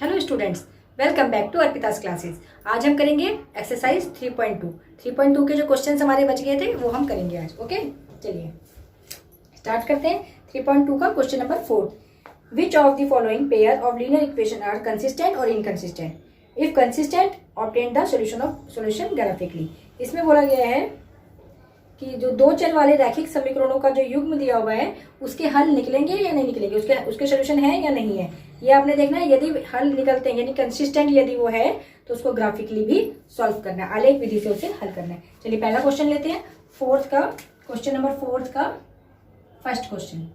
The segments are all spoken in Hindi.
Hello students, welcome back to Arpita's classes. आज हम करेंगे एक्सरसाइज 3.2। 3.2 के जो क्वेश्चंस हमारे बच गए थे वो हम करेंगे आज। ओके, चलिए स्टार्ट करते हैं। 3.2 का question number 4। Which of the following pair of linear equation are consistent और inconsistent? If consistent obtain the solution graphically. इसमें बोला गया है कि जो दो चर वाले रैखिक समीकरणों का जो युग्म दिया हुआ है उसके हल निकलेंगे या नहीं निकलेंगे, उसके सोल्यूशन है या नहीं है, ये आपने देखना है। यदि हल निकलते हैं यानी कंसिस्टेंट यदि वो है तो उसको ग्राफिकली भी सॉल्व करना है, आलेख विधि से उसे हल करना है। चलिए पहला क्वेश्चन लेते हैं, क्वेश्चन नंबर 4 का फर्स्ट क्वेश्चन।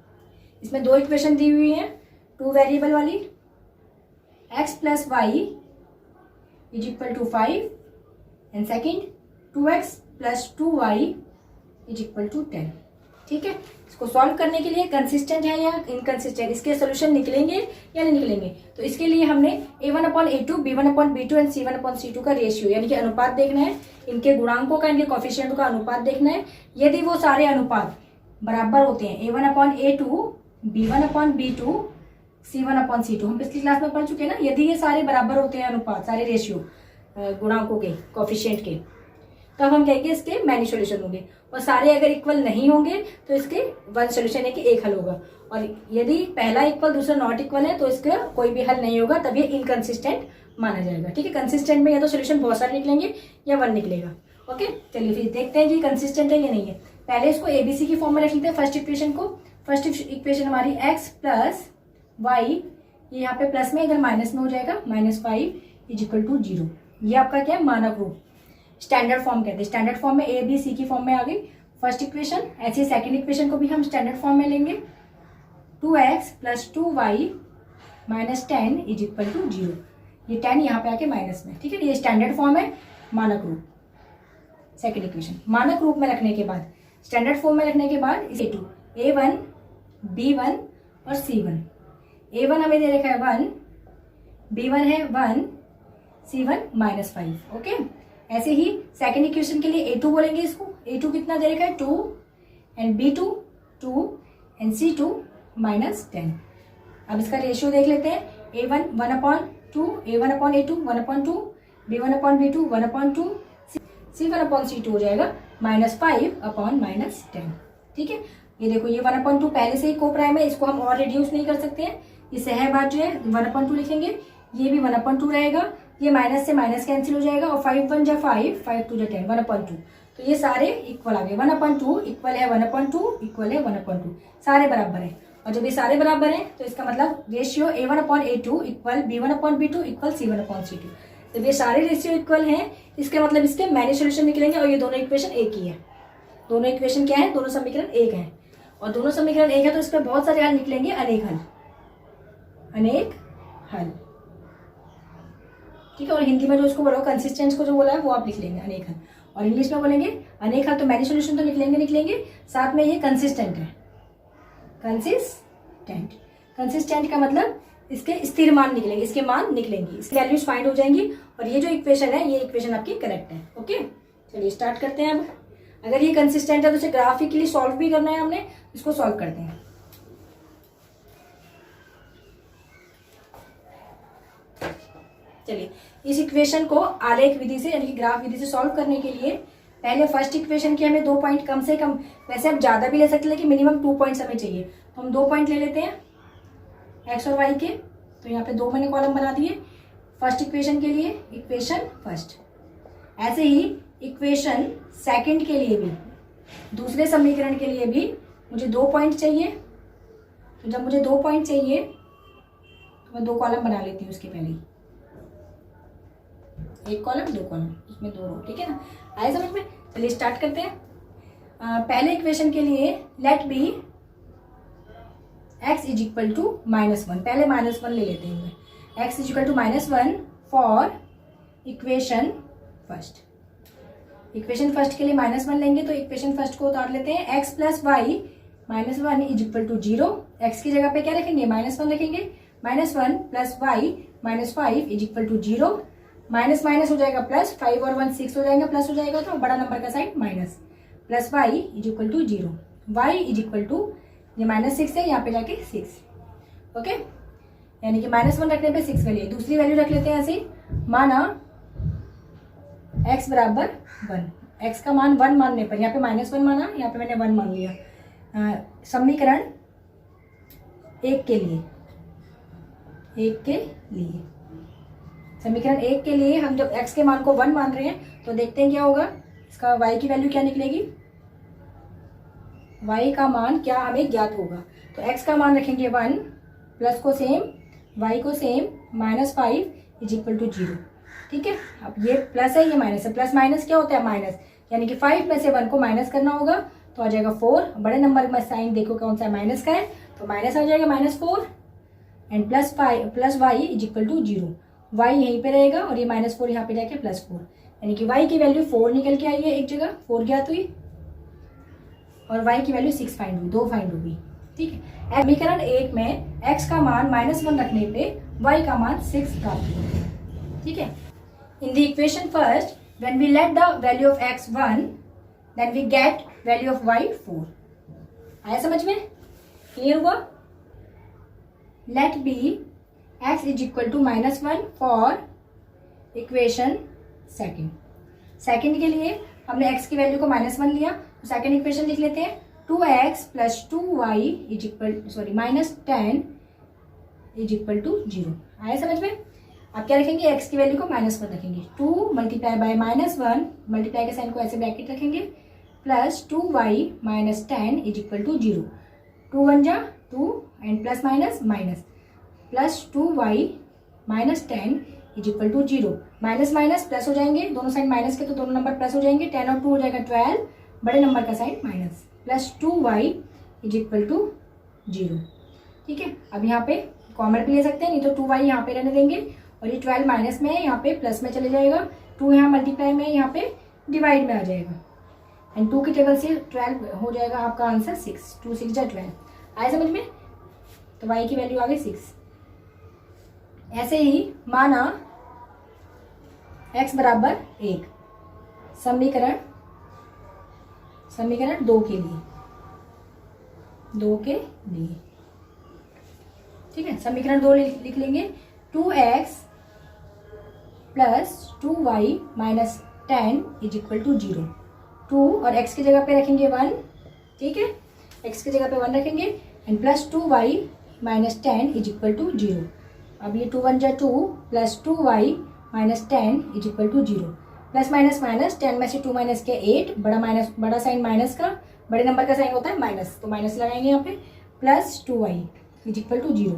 इसमें दो इक्वेशन दी हुई है, 2 वेरिएबल वाली। x plus y is equal to 5 and second 2x plus 2y is equal to 10। ठीक है, इसको सॉल्व करने के लिए कंसिस्टेंट है या इनकंसिस्टेंट, इसके सोल्यूशन निकलेंगे या नहीं निकलेंगे, तो इसके लिए हमने a1/a2, b1/b2 एंड c1/c2 का रेशियो यानी कि अनुपात देखना है। इनके गुणांकों का, इनके कोफिशिएंट का अनुपात देखना है। यदि वो सारे अनुपात बराबर होते हैं, a1/a2, b1/b2, c1/c2, हम पिछली क्लास में पढ़ चुके हैं ना। यदि ये सारे बराबर होते हैं अनुपात, सारे रेशियो गुणांकों के, कोफिशिएंट के, तब हम कहेंगे इसके मैनी सोल्यूशन होंगे। और सारे अगर इक्वल नहीं होंगे तो इसके वन सोल्यूशन है कि एक हल होगा। और यदि पहला इक्वल दूसरा नॉट इक्वल है तो इसका कोई भी हल नहीं होगा, तब ये इनकंसिस्टेंट माना जाएगा। ठीक है, कंसिस्टेंट में या तो सोल्यूशन बहुत सारे निकलेंगे या वन निकलेगा। ओके, चलिए फिर देखते हैं कि कंसिस्टेंट है या नहीं है। पहले इसको एबीसी की फॉर्म में रख लेते हैं फर्स्ट इक्वेशन को। फर्स्ट इक्वेशन हमारी एक्स प्लस वाई, ये यहाँ पे प्लस में इधर माइनस में हो जाएगा, -5 इज इक्वल टू 0। ये आपका क्या है, मानक रूप, स्टैंडर्ड फॉर्म कहते हैं। स्टैंडर्ड फॉर्म में ए बी सी की फॉर्म में आ गई फर्स्ट इक्वेशन। ऐसे सेकंड इक्वेशन को भी हम स्टैंडर्ड फॉर्म में लेंगे, 2x plus 2y minus 10 is equal to 0। ये 10 यहाँ पे आके माइनस में। ठीक है, ये स्टैंडर्ड फॉर्म है, मानक रूप। सेकंड इक्वेशन मानक रूप में रखने के बाद, स्टैंडर्ड फॉर्म में रखने के बाद a1, b1 और c1। a1 हमें दे रखा है 1, b1 है 1, c1 -5। ओके, ऐसे ही सेकंड इक्वेशन के लिए a2 बोलेंगे इसको। a2 कितना दे रखा है 2 एंड b2 2 एंड c2 -10। अब इसका रेशियो देख लेते हैं, a1 1/2, a1/a2 1/2, b1/b2 1/2, c1/c2 हो जाएगा -5/10। ठीक है, ये देखो ये 1/2 पहले से ही को प्राइम है, इसको हम और रिड्यूस नहीं कर सकते हैं। ये सहभाज्य है, 1/2 लिखेंगे, ये भी 1/2 रहेगा, ये माइनस से माइनस कैंसिल हो जाएगा और 5 1 जा 5, 5 2 जा 10, 1/2। तो ये सारे इक्वल आ गए, 1/2 इक्वल है 1/2 इक्वल है 1/2, सारे बराबर है। और जब ये सारे बराबर हैं तो इसका मतलब ratio a1/a2 equal b1/b2 equal c1/c2। जब ये सारे रेशियो इक्वल हैं, इसका मतलब इसके मैनी सोल्यूशन निकलेंगे। और ये दोनों इक्वेशन एक ही है, दोनों इक्वेशन क्या है, दोनों समीकरण एक है। और दोनों समीकरण एक है तो इस पर बहुत सारे हल निकलेंगे, अनेक हल, अनेक हल। ठीक है, और हिंदी में जो इसको बोला कंसिस्टेंस को जो बोला है वो आप लिख लेंगे, अनेक हल। और इंग्लिश में बोलेंगे अनेक हल, तो मैनी सोल्यूशन तो निकलेंगे, साथ में ये कंसिस्टेंट है। कंसिस्टेंट का मतलब इसके स्थिर मान निकलेंगे, इसके मान निकलेंगे, इसकी वैल्यूज फाइंड हो जाएंगी। और ये जो इक्वेशन है, ये इक्वेशन आपकी करेक्ट है। ओके, चलिए स्टार्ट करते हैं। अब अगर ये कंसिस्टेंट है तो इसे ग्राफिकली सॉल्व भी करना है हमने, इसको सॉल्व करते हैं। चलिए इस इक्वेशन को आलेख विधि से यानी कि ग्राफ विधि से सॉल्व करने के लिए पहले फर्स्ट इक्वेशन के हमें 2 पॉइंट कम से कम, वैसे आप ज्यादा भी ले सकते हैं लेकिन मिनिमम 2 पॉइंट्स हमें चाहिए, तो हम 2 पॉइंट ले लेते हैं एक्स और वाई के। तो यहाँ पे 2 मैंने कॉलम बना दिए फर्स्ट इक्वेशन के लिए, इक्वेशन फर्स्ट। ऐसे ही इक्वेशन सेकंड के लिए भी, दूसरे समीकरण के लिए भी मुझे 2 पॉइंट चाहिए। तो जब मुझे 2 पॉइंट चाहिए तो मैं 2 कॉलम बना लेती हूँ उसके पहले, एक कॉलम 2 कॉलम, उसमें 2 रो। ठीक है ना, आए समझ में। चलिए स्टार्ट करते हैं। पहले इक्वेशन के लिए let be x is equal to -1, पहले -1 ले लेते हैं। x is equal to -1 for equation first. Equation first के लिए -1 लेंगे तो इक्वेशन फर्स्ट को उतार लेते हैं। x plus y -1 is equal to 0। x की जगह पे क्या रखेंगे, -1 रखेंगे। -1 plus y -5 is equal to 0। Minus minus हो जाएगा प्लस, 5 और 1 6 हो जाएगा, प्लस हो जाएगा तो बड़ा नंबर का side minus, plus y is equal to 0। Y is equal to, ये -6 है, यहाँ पे जाके 6। ओके, यानी कि -1 रखने पे 6 वैल्यू। दूसरी वैल्यू रख लेते हैं ऐसे, माना x बराबर 1, x का मान 1 मानने पर, यहाँ पे -1 माना, यहाँ पे मैंने 1 मान लिया। समीकरण 1 के लिए, समीकरण 1 के लिए हम जब x के मान को 1 मान रहे हैं तो देखते हैं क्या होगा, इसका y की वैल्यू क्या निकलेगी, y का मान क्या हमें ज्ञात होगा। तो x का मान रखेंगे 1, प्लस को सेम, y को सेम, -5 इज इक्वल टू 0। ठीक है, अब ये प्लस है, ये माइनस है, प्लस माइनस क्या होता है माइनस, यानी कि 5 में से 1 को माइनस करना होगा तो आ जाएगा 4। बड़े नंबर में साइन देखो कौन सा माइनस का है, तो माइनस आ जाएगा -4 and plus y is equal to 0। y यहीं पे रहेगा और ये -4 यहाँ पे जाके +4, यानी कि y की वैल्यू 4 निकल के आई है, एक जगह 4 ज्ञात हुई और y की वैल्यू 6 फाइंड हुई, 2 फाइंड होगी। ठीक है, समीकरण 1 में x का मान -1 रखने पे y का मान 6 प्राप्त हुआ। ठीक है, in the equation first when we let the value of x 1 then we get value of y 4। आया समझ में, क्लियर हुआ। Let be x is equal to -1 for equation second के लिए हमने x की वैल्यू को -1 लिया, तो सेकेंड इक्वेशन लिख लेते हैं, 2x plus 2y is equal -10 is equal to 0। आया समझ में। अब क्या रखेंगे, x की वैल्यू को -1 रखेंगे, 2 मल्टीप्लाई बाय -1, मल्टीप्लाई के साइन को ऐसे ब्रैकेट रखेंगे, plus 2y minus 10 is equal to 0। 2 1 जा 2 and plus minus minus, plus 2y minus 10 is equal to 0। Minus minus plus हो जाएंगे, दोनों साइड माइनस के तो दोनों नंबर प्लस हो जाएंगे, 10 और 2 हो जाएगा 12, बड़े नंबर का side minus, plus 2y is equal to 0। ठीक है, अब यहाँ पे कॉमन भी ले सकते हैं, नहीं तो 2y यहाँ पे रहने देंगे और ये 12 माइनस में है, यहाँ पे प्लस में चले जाएगा, 2 यहाँ मल्टीप्लाई में, यहाँ पे डिवाइड में आ जाएगा एंड 2 की टेबल से 12 हो जाएगा आपका आंसर 6, 2 6 जा 12। आए समझ में, तो y की वैल्यू आ गई 6। ऐसे ही माना x बराबर 1, समीकरण 2 के लिए, ठीक है, समीकरण 2 लिख लेंगे, 2x plus 2y minus 10 is equal to 0। 2 और x की जगह पे रखेंगे 1, ठीक है, x की जगह पे 1 रखेंगे and plus 2y minus 10 is equal to 0। अब ये 2 1 जा 2 plus 2y minus 10 is equal to 0। Plus minus minus, 10 में से 2 माइनस के 8, बड़ा साइन माइनस का, बड़े नंबर का साइन होता है माइनस, तो माइनस लगाएंगे यहाँ पे, plus 2y is equal to 0।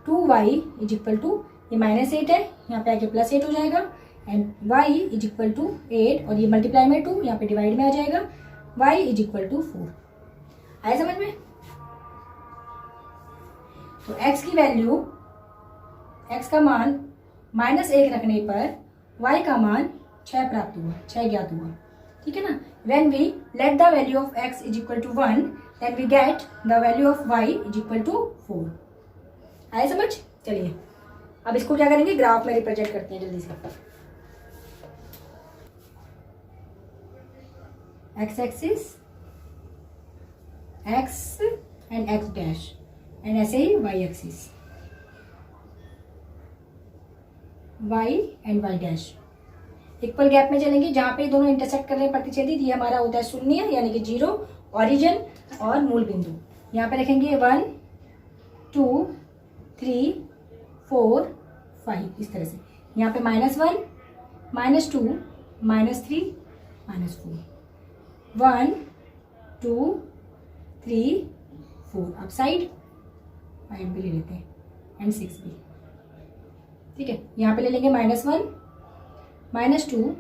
2y is equal to, ये -8 है, यहाँ पे आके +8 हो जाएगा and y is equal to 8 और ये मल्टीप्लाई में 2, यहाँ पे डिवाइड में आ जाएगा, y इज इक्वल टू 4। आया समझ में। तो x की वैल्यू, x का मान -1 रखने पर y का मान 6 प्राप्त हुआ, 6 ज्ञात हुआ। ठीक है ना। When we let the value of x is equal to 1 then we get the value of y is equal to 4। आया समझ। चलिए अब इसको क्या करेंगे, ग्राफ में रिप्रेजेंट करते हैं जल्दी से। x axis x and x dash and ऐसे ही y axis y and y dash equal gap में चलेंगे, जहां पे दोनों इंटरसेक्ट कर रहे हैं प्रतिच्छेदित, ये हमारा होता है शून्य यानी कि 0, ओरिजिन और मूल बिंदु। यहाँ पे रखेंगे 1 2 3 4 5 इस तरह से। यहाँ पे -1 -2 -3 -4 1 2 3 4। अब साइड 5 भी ले लेते हैं एंड 6 भी। ठीक है, यहाँ पे ले लेंगे -1 -2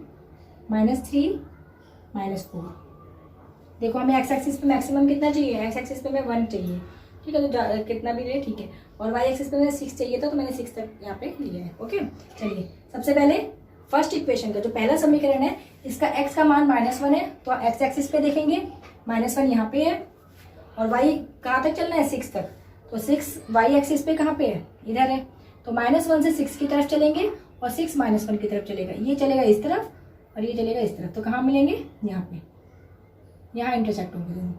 -3 -4। देखो हमें x एक्सिस पे मैक्सिमम कितना चाहिए, x एक्सिस पे मैं 1 चाहिए, ठीक है, तो कितना भी ले ठीक है, और y एक्सिस पे मैंने 6 चाहिए था तो मैंने 6 तक यहाँ पे लिया है। ओके, चलिए सबसे पहले फर्स्ट इक्वेशन का जो पहला समीकरण है, इसका x का मान -1 है, तो x एक्सिस पे देखेंगे -1 यहाँ पे है और y कहाँ तक चलना है, 6 तक, तो 6 y एक्सिस पे कहाँ पे है, इधर है, तो -1 से 6 की तरफ चलेंगे और 6 -1 की तरफ चलेगा, ये चलेगा इस तरफ और ये चलेगा इस तरफ, तो कहाँ मिलेंगे, यहाँ पे, यहाँ इंटरसेक्ट होंगे दोनों,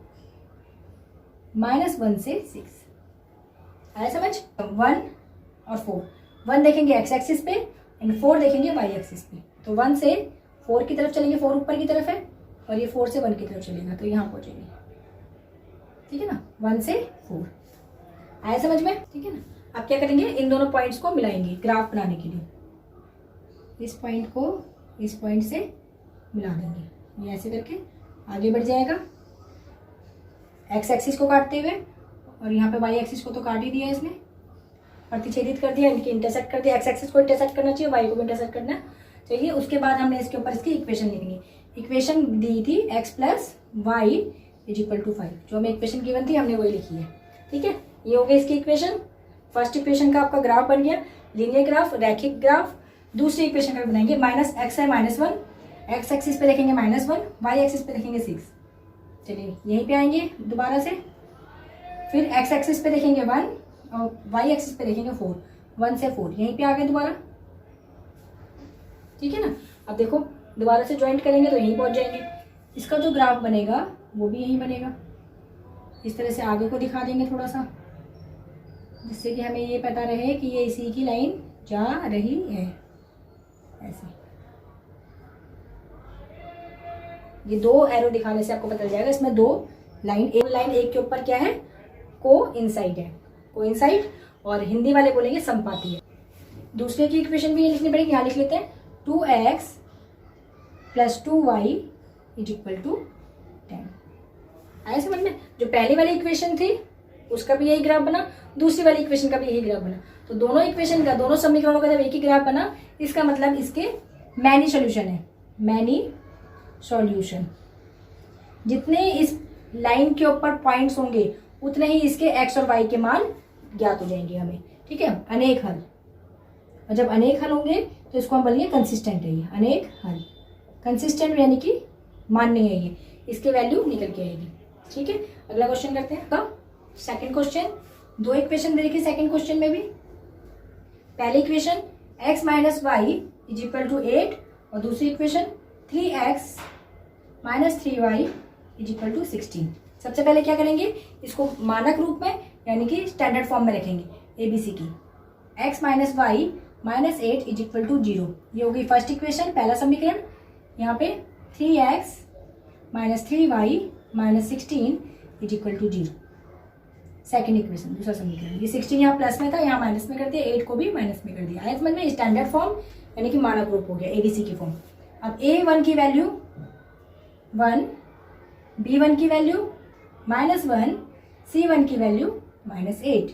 -1 से 6। आया समझ। 1 और 4। 1 देखेंगे x एक्सिस पे एंड 4 देखेंगे y एक्सिस पे। तो 1 से 4 की तरफ चलेंगे, 4 ऊपर की तरफ है और ये 4 से 1 की तरफ चलेगा तो यहाँ पहुँचेंगे। ठीक है ना, 1 से 4 आया समझ में। ठीक है ना, अब क्या करेंगे, इन दोनों पॉइंट्स को मिलाएंगे ग्राफ बनाने के लिए। इस पॉइंट को इस पॉइंट से मिला देंगे, ये ऐसे करके आगे बढ़ जाएगा x एक्सिस को काटते हुए, और यहाँ पे y एक्सिस को तो काट ही दिया इसने, प्रतिच्छेदित कर दिया, इनकी इंटरसेक्ट कर दिया। x एक्सिस को इंटरसेक्ट करना चाहिए, y को भी इंटरसेक्ट करना चाहिए। उसके बाद हमने इसके ऊपर इसकी इक्वेशन लिखनी। इक्वेशन दी थी x plus y is equal to 5, जो हमें इक्वेशन गिवन थी हमने वही लिखी है। ठीक है, ये हो गई इसकी इक्वेशन। फर्स्ट इक्वेशन का आपका ग्राफ बन गया, लीनियर ग्राफ, रैखिक ग्राफ। दूसरी इक्वेशन का बनाएंगे, माइनस एक्स है -1, एक्स एक्सिस पे देखेंगे -1, वाई एक्सिस पे देखेंगे 6। चलिए यहीं पे आएंगे दोबारा से, फिर एक्स एक्सिस पे देखेंगे 1 और वाई एक्सिस पे देखेंगे 4। 1 से 4 यहीं पे आ गए दोबारा। ठीक है ना, अब देखो दोबारा से ज्वाइंट करेंगे तो यहीं पहुंच जाएंगे। इसका जो ग्राफ बनेगा वो भी यहीं बनेगा। इस तरह से आगे को दिखा देंगे थोड़ा सा, जिससे कि हमें ये पता रहे कि ये इसी की लाइन जा रही है। ऐसे ये 2 एरो दिखाने से आपको पता चल जाएगा इसमें 2 लाइन, एक लाइन एक के ऊपर क्या है, को इनसाइड है, को इनसाइड, और हिंदी वाले बोलेंगे संपाती है। दूसरे की इक्वेशन भी ये लिखनी पड़ेगी, यहाँ लिख लेते हैं 2x plus 2y is equal to 10। आया समझ में। जो पहली वाली इक्वेशन थी उसका भी यही ग्राफ बना, दूसरी वाली इक्वेशन का भी यही ग्राफ बना। तो दोनों इक्वेशन का, दोनों समीकरणों का जब एक ही ग्राफ बना, इसका मतलब इसके मैनी सॉल्यूशन है, मैनी सॉल्यूशन। जितने इस लाइन के ऊपर पॉइंट्स होंगे उतने ही इसके x और y के मान ज्ञात हो जाएंगे हमें। ठीक है, अनेक हल। और जब अनेक हल होंगे तो इसको हम बोलेंगे कंसिस्टेंट है ये, अनेक हल। कंसिस्टेंट यानी कि मान्य है ये, इसके वैल्यू निकल के आएगी। ठीक है, अगला क्वेश्चन करते हैं। कब सेकंड क्वेश्चन, 2 इक्वेशन दे रखी सेकंड क्वेश्चन में भी। पहली equation x minus y is equal to 8 और दूसरी equation 3x minus 3y is equal to 16। सबसे पहले क्या करेंगे, इसको मानक रूप में यानी कि स्टैंडर्ड फॉर्म में रखेंगे ABC की। x minus y minus 8 is equal to 0, ये होगी फर्स्ट इक्वेशन, पहला समीकरण। यहाँ पे 3x minus 3y minus 16 is equal to 0, second equation, दूसरा समीकरण। ये 16 यहाँ प्लस में था, यहाँ माइनस में कर दिया, 8 को भी माइनस में कर दिया। आया समझ में, स्टैंडर्ड फॉर्म यानी कि मानक रूप हो गया, ABC की फॉर्म। अब A1 की वैल्यू 1, B1 की वैल्यू -1, C1 की वैल्यू -8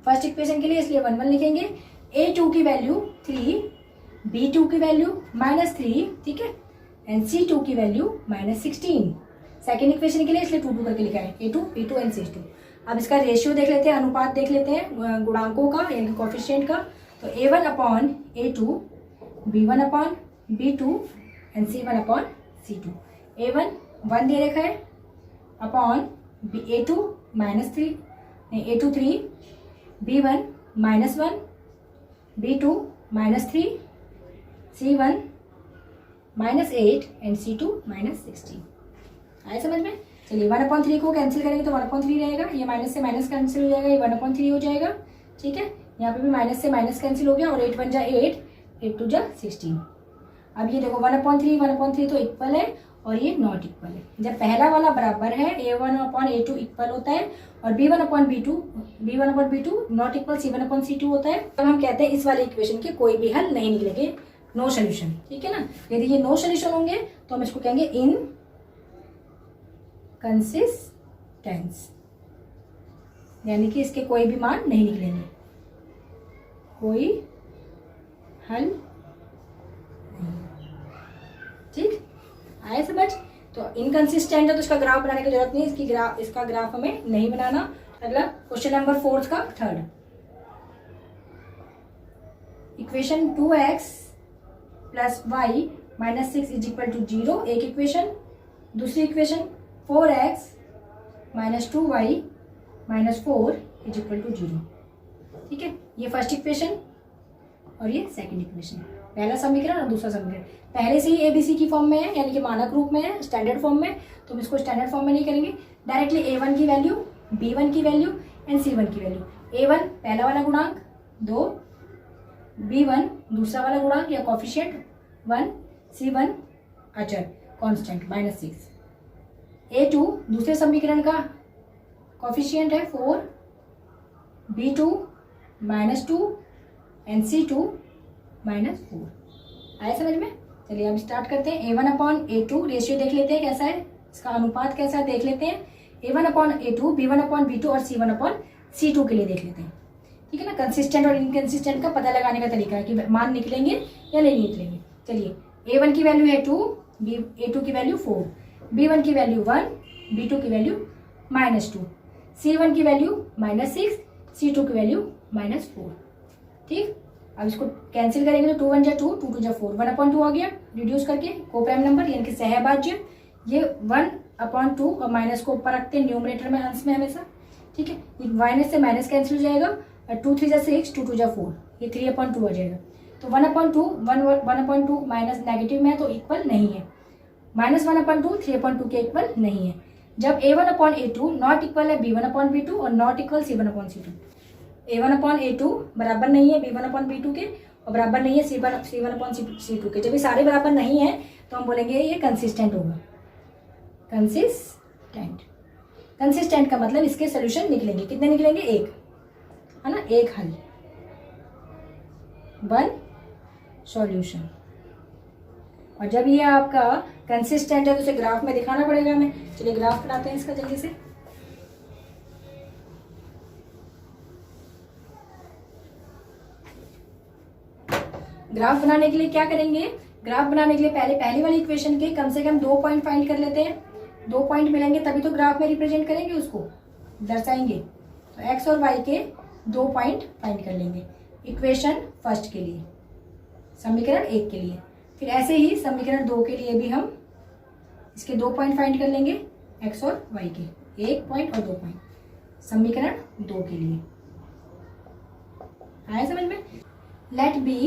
फर्स्ट इक्वेशन के लिए, इसलिए 1 1 लिखेंगे। A2 की वैल्यू 3, B2 की वैल्यू -3, ठीक है, एंड C2 की वैल्यू -16 सेकेंड इक्वेशन के लिए, इसलिए 2 2 करके लिखा है, A2 B2 एंड C2। अब इसका रेशियो देख लेते हैं, अनुपात देख लेते हैं गुणांकों का यानी कोफिशिएंट का। तो A1 upon A2, B1 upon B2 and C1 upon C2। A1 1 दे रखा है upon A2 -3, A2 3, B1 -1, B2 -3, C1 -8 and C2 -16। आया समझ में। चलिए 1/3 को कैंसिल करेंगे तो 1/3 रहेगा, ये माइनस से माइनस कैंसिल हो जाएगा, ये 1/3 हो जाएगा। ठीक है, यहाँ पे भी माइनस से माइनस कैंसिल हो गया और 8 1 जा 8, 8 2 जा 16। अब ये देखो 1/3 तो इक्वल है और ये नॉट इक्वल है। जब पहला वाला बराबर है, A1/A2 इक्वल होता है और B1/B2 नॉट इक्वल C1/C2 होता है, तब हम कहते हैं इस वाले इक्वेशन के कोई भी हल नहीं निकलेंगे, नो सोल्यूशन। ठीक है ना, यदि ये नो सोल्यूशन होंगे तो हम इसको कहेंगे इन कंसिस्टेंस, यानी कि इसके कोई भी मान नहीं निकलेंगे, कोई हल नहीं। ठीक, आया समझ। तो इनकंसिस्टेंट है तो इसका ग्राफ बनाने की जरूरत नहीं, इसका ग्राफ हमें नहीं बनाना। अगला क्वेश्चन नंबर 4 का third equation 2x plus y minus 6 is equal to 0, एक इक्वेशन। दूसरी equation 4x minus 2y minus 4 is equal to 0। ठीक है, ये फर्स्ट इक्वेशन और ये सेकंड इक्वेशन, पहला समीकरण और दूसरा समीकरण। पहले से ही ABC की फॉर्म में है यानी कि मानक रूप में है, स्टैंडर्ड फॉर्म में, तो हम इसको स्टैंडर्ड फॉर्म में नहीं करेंगे, डायरेक्टली A1 की वैल्यू, B1 की वैल्यू एंड C1 की वैल्यू। A1 पहला वाला गुणांक, 2, B1 दूसरा वाला गुणांक या कॉफिशिएंट 1, C1 अचर कांस्टेंट -6, A2 दूसरे समीकरण का कॉफिशिएंट है 4, B2 -2 एंड C2 -4। आए समझ में? चलिए अब स्टार्ट करते हैं। A1/A2 रेशियो देख लेते हैं कैसा है, इसका अनुपात कैसा है देख लेते हैं। A1/A2, B1/B2 और C1/C2 के लिए देख लेते हैं। ठीक है ना। कंसिस्टेंट और इनकंसिस्टेंट का पता लगाने का तरीका है कि मान निकलेंगे या नहीं निकलेंगे। चलिए A1 की वैल्यू है 2, A2 की वैल्यू 4, B1 की वैल्यू 1, B2 की वैल्यू -2, C1 की वैल्यू -6, C2 की वैल्यू -4। ठीक, अब इसको कैंसिल करेंगे तो 2 1 जा 2, 2 2 जा 4, 1/2 आ गया रिड्यूस करके कोप्राइम नंबर यानी कि सहभाज्य। ये 1/2 और माइनस को ऊपर रखते हैं न्यूमरेटर में, अंश में हमेशा। ठीक है, माइनस से माइनस कैंसिल हो जाएगा और 2 3 जा 6, 2 2 जा 4, ये 3/2 आ जाएगा। तो 1/2 माइनस नेगेटिव में है तो इक्वल नहीं है, -1/2 3/2 के इक्वल नहीं है। जब A1/A2 नॉट इक्वल है B1/B2 और नॉट इक्वल C1/C2। A1/A2 बराबर नहीं है B1/B2 के और बराबर नहीं है C1/C2 के। जब ये सारे बराबर नहीं है तो हम बोलेंगे ये कंसिस्टेंट होगा। कंसिस्टेंट का मतलब इसके सोल्यूशन निकलेंगे। कितने निकलेंगे? एक, है ना, एक हल, 1 सॉल्यूशन। और जब ये आपका कंसिस्टेंट है तो उसे ग्राफ में दिखाना पड़ेगा हमें। चलिए ग्राफ बनाते हैं इसका जल्दी से। ग्राफ बनाने के लिए क्या करेंगे? ग्राफ बनाने के लिए पहली वाली इक्वेशन के कम से कम 2 पॉइंट फाइंड कर लेते हैं। 2 पॉइंट मिलेंगे तभी तो ग्राफ में रिप्रेजेंट करेंगे, उसको दर्शाएंगे। तो x और y के 2 पॉइंट फाइंड कर लेंगे इक्वेशन फर्स्ट के लिए, समीकरण 1 के लिए। फिर ऐसे ही समीकरण 2 के लिए भी हम इसके 2 पॉइंट फाइंड कर लेंगे, x और y के 1 पॉइंट और 2 पॉइंट समीकरण 2 के लिए। आया समझ में? Let be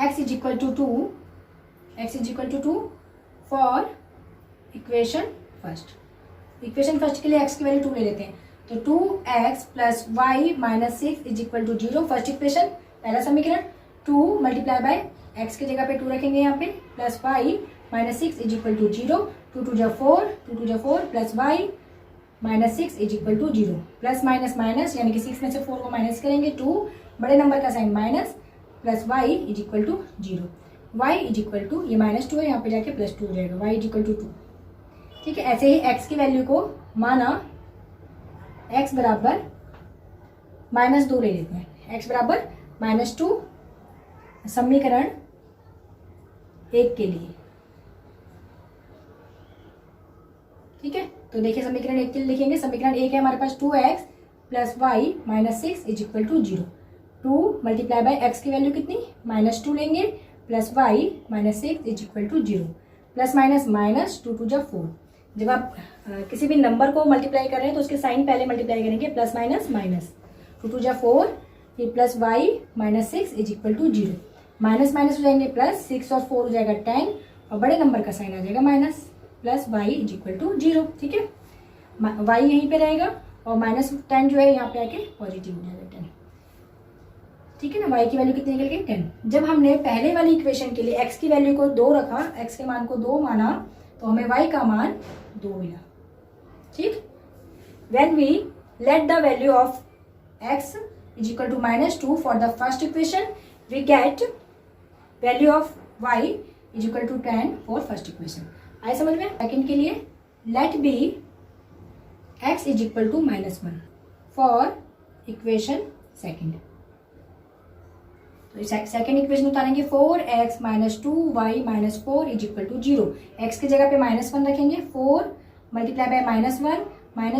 x = 2 for equation first. Equation first के लिए x की वैल्यू 2 ले लेते हैं। तो 2x + y - 6 = 0। फर्स्ट इक्वेशन पहला समीकरण 2 × x की जगह पे 2 रखेंगे यहाँ पे, प्लस y - 6 = 0। 2 2 जा 4, 2 2 जा 4 plus y - 6 = 0। Plus minus minus यानी कि 6 में से 4 को माइनस करेंगे, 2 बड़े नंबर का sign minus, plus y = 0। y = ये -2 है, यहाँ पे जाके +2 हो जाएगा, y = 2। ठीक है, ऐसे ही x की वैल्यू को माना x बराबर -2 ले लेते हैं। x बराबर -2 समीकरण 1 के लिए। ठीक है, तो देखिए समीकरण 1 के लिए लिखेंगे। समीकरण 1 है हमारे पास 2x + y - 6 = 0। 2 × x की वैल्यू कितनी? -2 लेंगे, plus y - 6 = 0। Plus minus minus, 2 2 जा 4। जब आप किसी भी नंबर को मल्टीप्लाई कर रहे हैं तो उसके साइन पहले मल्टीप्लाई करेंगे, प्लस माइनस माइनस, 2 2 जा 4, फिर प्लस y - 6 = 0। माइनस माइनस हो जाएंगे प्लस, 6 और 4 हो जाएगा 10 और बड़े नंबर का साइन आ जाएगा माइनस, प्लस y = 0। ठीक है, y यहीं पे रहेगा और -10 जो है यहाँ पे आके पॉजिटिव हो जाएगा 10। ठीक है ना, y की वैल्यू कितनी निकल गई? 10। जब हमने पहले वाली इक्वेशन के लिए x की वैल्यू को 2 रखा, x के मान को 2 माना, तो हमें y का मान 2 मिला। ठीक, when we let the value of x = -2 for the first equation, we get value of y = 10 for first equation। आए समझ में? सेकंड के लिए let b x = -1 for equation second. तो सेकंड इक्वेशन उतारेंगे, 4x - 2y - 4 = 0। x की जगह पे -1 रखेंगे, 4 × -1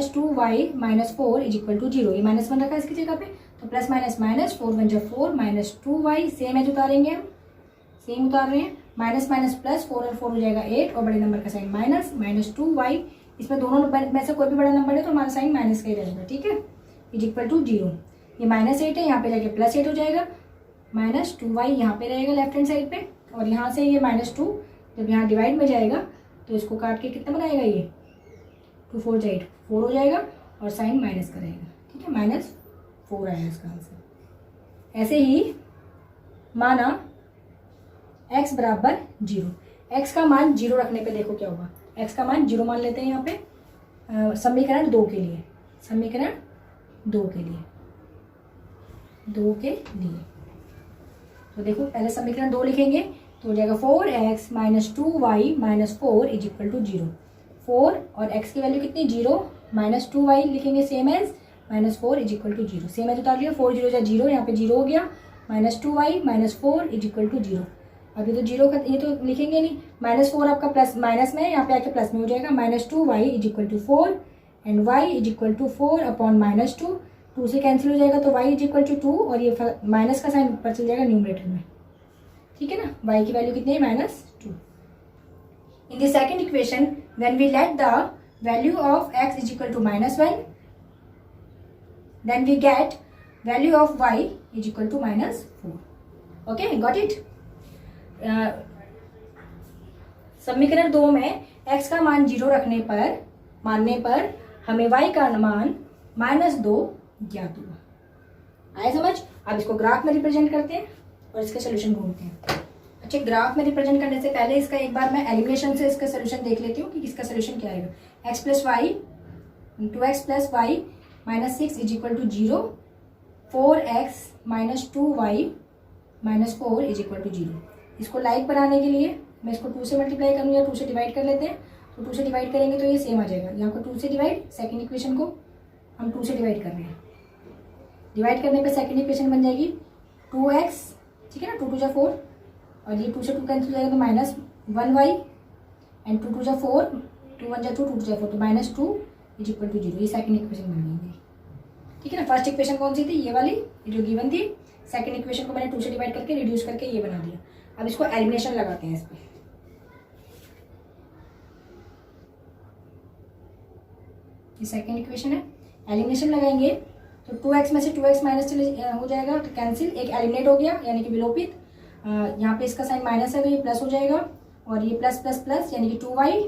- 2y - 4 = 0। ये -1 रखा इसकी जगह पे, तो प्लस माइनस माइनस, 4 1 जा 4 - 2y सेम एज उतारेंगे हम, सेम उतार रहे हैं, माइनस माइनस प्लस, 4 और 4 हो जाएगा 8 और बड़े नंबर का साइन माइनस, -2y। इसमें दोनों में से कोई भी बड़ा नंबर है तो हमारा साइन माइनस का ही रहेगा। ठीक है, = 0। ये -8 है, यहाँ पे जाके +8 हो जाएगा, -2y यहाँ पे रहेगा लेफ्ट हैंड साइड पे, और यहाँ से ये -2 जब यहाँ डिवाइड में जाएगा तो इसको काट के कितना बनाएगा, ये 2 4 जा 8, 4 हो जाएगा और साइन माइनस का रहेगा। ठीक है, -4 आया इसका आंसर। ऐसे ही माना x बराबर 0, x का मान 0 रखने पे देखो क्या होगा, x का मान 0 मान लेते हैं यहाँ पे समीकरण 2 के लिए, समीकरण 2 के लिए, 2 के लिए। तो देखो पहले समीकरण 2 लिखेंगे तो हो जाएगा 4x minus 2y minus 4 is equal to 0। 4 और x की वैल्यू कितनी 0, माइनस 2y लिखेंगे same as minus 4 is equal to 0, same as उतार लिया, 4 0 0, यहाँ पे 0 हो गया, minus 2y minus 4 is equal to 0। अभी तो 0 का ये तो लिखेंगे नहीं, माइनस 4 आपका प्लस माइनस में, यहाँ पे आके प्लस में हो जाएगा, minus 2y is equal to 4 and y is equal to 4 upon minus 2, 2 से कैंसिल हो जाएगा तो y इज इक्वल टू 2 और ये माइनस का साइन ऊपर चल जाएगा न्यूमरेटर में, ठीक है ना। y की वैल्यू कितनी है minus 2। In the second equation when we let the value of x is equal to minus 1 then we get value of y is equal to minus 4। Okay, got it. समीकरण 2 में x का मान 0 रखने पर मानने पर हमें y का मान माइनस 2 ज्ञात हुआ। आया समझ। अब इसको ग्राफ में रिप्रेजेंट करते हैं और इसका सोल्यूशन ढूंढते हैं। अच्छा, ग्राफ में रिप्रेजेंट करने से पहले इसका एक बार मैं एलिमिनेशन से इसका सोल्यूशन देख लेती हूँ कि इसका सोल्यूशन क्या आएगा। x plus y 2x plus y minus 6 is equal to 0, 4x minus 2y minus 4 is equal to 0। इसको लाइक बनाने के लिए मैं इसको 2 से मल्टीप्लाई करूँ या 2 से डिवाइड कर लेते हैं, तो 2 से डिवाइड करेंगे तो ये सेम आ जाएगा। यहाँ को 2 से डिवाइड, सेकंड इक्वेशन को हम 2 से डिवाइड कर रहे हैं, डिवाइड करने पे सेकंड इक्वेशन बन जाएगी 2x, ठीक है ना, 2 2 जा 4 और ये 2 से 2 कैंसिल हो जाएगा तो माइनस 1y एंड 2 2 जा 4, 2 1 जा 2, 2 2 जा 4 तो माइनस 2 इज इक्वल टू 0। ये सेकंड इक्वेशन बन जाएगी, ठीक है ना। फर्स्ट इक्वेशन कौन सी थी, ये वाली जो गिवन थी। सेकंड इक्वेशन को मैंने 2 से डिवाइड करके रिड्यूस करके ये बना दिया। अब इसको एलिमिनेशन लगाते हैं इस पर। ये सेकंड इक्वेशन है, एलिमिनेशन लगाएंगे तो 2x में से 2x माइनस हो जाएगा तो कैंसिल, एक एलिमिनेट हो गया यानी कि विलोपित। यहाँ पे इसका साइन माइनस है तो ये प्लस हो जाएगा और ये प्लस प्लस प्लस यानी कि 2y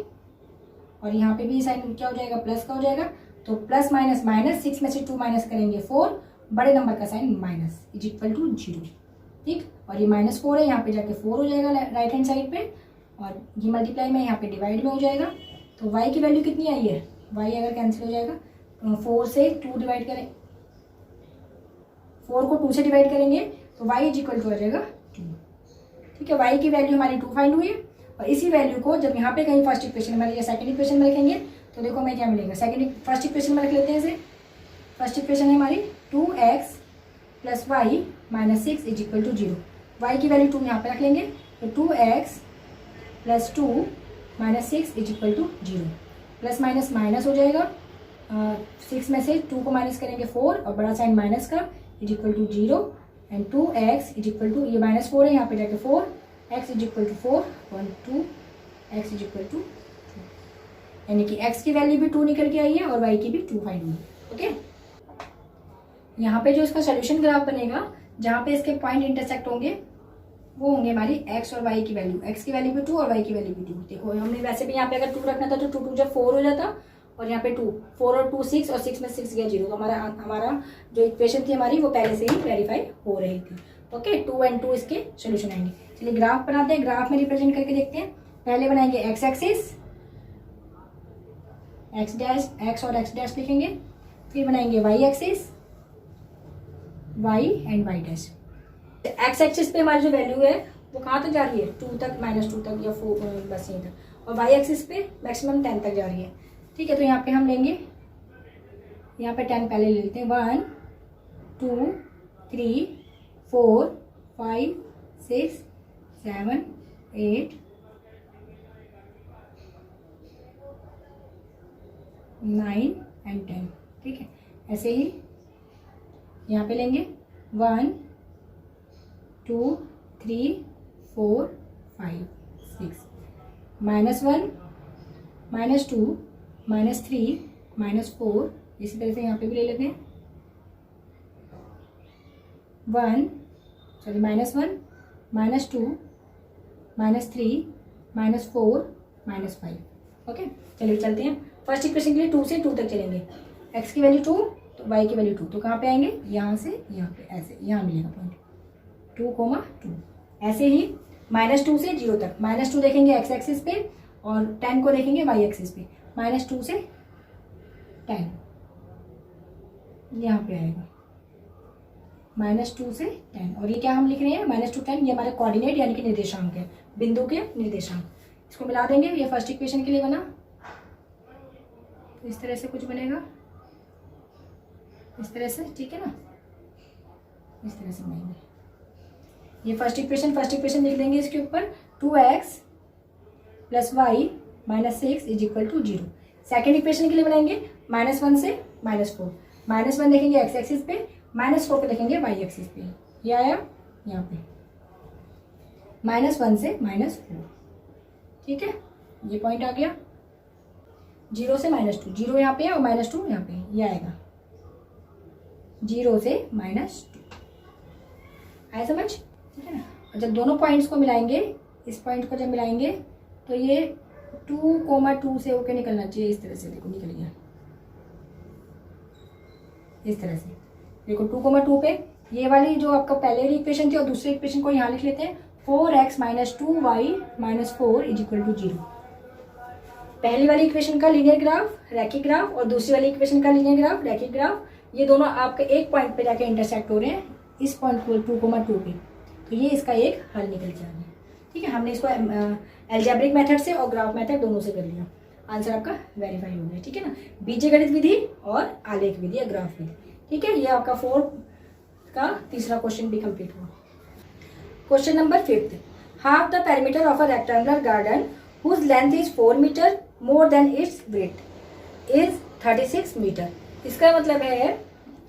और यहाँ पे भी साइन क्या हो जाएगा, प्लस का हो जाएगा। तो प्लस माइनस माइनस, 6 में से 2 माइनस करेंगे 4, बड़े नंबर का sign minus is equal to 0, ठीक। और ये माइनस 4 है, यहाँ पे जाके 4 हो जाएगा राइट हैंड साइड पे और ये मल्टीप्लाई में यहाँ पे डिवाइड में हो जाएगा। तो y की वैल्यू कितनी आई है, y अगर कैंसिल हो जाएगा 4 से 2 डिवाइड करें, 4 को 2 से डिवाइड करेंगे तो y इज इक्वल टू आ जाएगा 2, ठीक है। y की वैल्यू हमारी 2 फाइंड हुई है और इसी वैल्यू को जब यहाँ पे कहीं फर्स्ट इक्वेशन में या सेकंड इक्वेशन में रखेंगे तो देखो हमें क्या मिलेगा। फर्स्ट इक्वेशन में रख लेते हैं इसे। फर्स्ट इक्वेशन है हमारी 2x plus y minus 6 is equal to 0। y की वैल्यू 2 यहाँ पे रख लेंगे तो 2x plus 2 minus 6 is equal to 0। Plus minus minus हो जाएगा, 6 में से 2 को माइनस करेंगे 4 और बड़ा साइन माइनस का is equal to 0 and 2x is equal to, ये माइनस 4 है यहाँ पे जाके 4, x is equal to 4 1 2, x is equal to 2, यानी कि x की वैल्यू भी 2 निकल के आई है और y की भी 2 फाइंड हुई। ओके, यहाँ पे जो इसका सोल्यूशन ग्राफ बनेगा जहाँ पे इसके पॉइंट इंटरसेक्ट होंगे वो होंगे हमारी x और y की वैल्यू। x की वैल्यू भी 2 और y की वैल्यू भी 2। देखो हमने वैसे भी यहाँ पे अगर 2 रखना था तो 2 2 जब 4 हो जाता और यहाँ पे 2 4 और 2 6 और 6 में 6 गया 0। तो हमारा जो इक्वेशन थी हमारी वो पहले से ही वेरीफाई हो रही थी। ओके, 2 एंड 2 इसके सोल्यूशन आएंगे। चलिए ग्राफ बनाते हैं, ग्राफ में रिप्रेजेंट करके देखते हैं। पहले बनाएंगे x axis, x dash, x और एक्स डैश लिखेंगे। फिर बनाएंगे y axis, y and y dash. X axis पे हमारी जो वैल्यू है वो कहाँ तक जा रही है, 2 तक, -2 तक या 4 बस यहीं तक। और वाई एक्सिस पे मैक्सिमम 10 तक जा रही है। ठीक है, तो यहाँ पे हम लेंगे, यहाँ पे 10 पहले ले लेते हैं। 1 2 3 4 5 6 7 8 9 एंड 10। ठीक है, ऐसे ही यहाँ पे लेंगे 1 2 3 4 5 6 -1 -2 -3 -4। इसी तरह से यहाँ पे भी ले लेते हैं। 1 -1 -2 -3 -4 -5। ओके, चलिए चलते हैं। फर्स्ट इक्वेशन के लिए 2 से 2 तक चलेंगे। x की वैल्यू 2 तो y की वैल्यू 2, तो कहाँ पे आएंगे, यहाँ से यहाँ पे, ऐसे यहाँ मिलेगा पॉइंट 2,2। ऐसे ही -2 से 0 तक, -2 देखेंगे x एक्सिस पे और 10 को देखेंगे y एक्सिस पे। -2 से 10 यहाँ पे आएगा, -2 से 10, और ये क्या हम लिख रहे हैं, -2 10, ये हमारे कोऑर्डिनेट यानी कि निर्देशांक है, बिंदु के निर्देशांक। इसको मिला देंगे, ये फर्स्ट इक्वेशन के लिए बना, तो इस तरह से कुछ बनेगा, इस तरह से, ठीक है ना, इस तरह से बनाएंगे। ये फर्स्ट इक्वेशन लिख देंगे इसके ऊपर, 2x + y - 6 = 0। सेकेंड इक्वेशन के लिए बनाएंगे -1 से -4, -1 देखेंगे x एक्सिस पे, -4 को देखेंगे y एक्सिस पे, ये आया यहाँ पे, -1 से -4, ठीक है, ये पॉइंट आ गया। 0 से -2, 0 यहाँ पे है और -2 यहाँ पे, ये आएगा 0 से -2, आया समझ, ठीक है ना। और जब दोनों पॉइंट्स को मिलाएंगे, इस पॉइंट को जब मिलाएंगे तो ये 2,2 से होके निकलना चाहिए, इस तरह से, देखो निकल गया, इस तरह से, देखो 2,2 पे ये वाली जो आपका पहले वाली इक्वेशन थी और दूसरी इक्वेशन को यहाँ लिख लेते हैं, 4x - 2y - 4 = 0। पहली वाली इक्वेशन का लीनियर ग्राफ रैखिक ग्राफ और दूसरी वाली इक्वेशन का लीनियर ग्राफ रैखिक ग्राफ, ये दोनों आपके एक पॉइंट पे जाके इंटरसेक्ट हो रहे हैं, इस पॉइंट को 2,2 पे, तो ये इसका एक हल निकल के आ गया, ठीक है। हमने इसको एल्जेब्रिक मेथड से और ग्राफ मेथड दोनों से कर लिया, आंसर आपका वेरीफाई हो गया, ठीक है ना। बीजगणित विधि और आलेख विधि या ग्राफ विधि, ठीक है। ये आपका 4 का तीसरा क्वेश्चन भी कंप्लीट हुआ। Question number 5, half the perimeter of a rectangular garden whose length is 4 metre more than its breadth is 36 metre. इसका मतलब है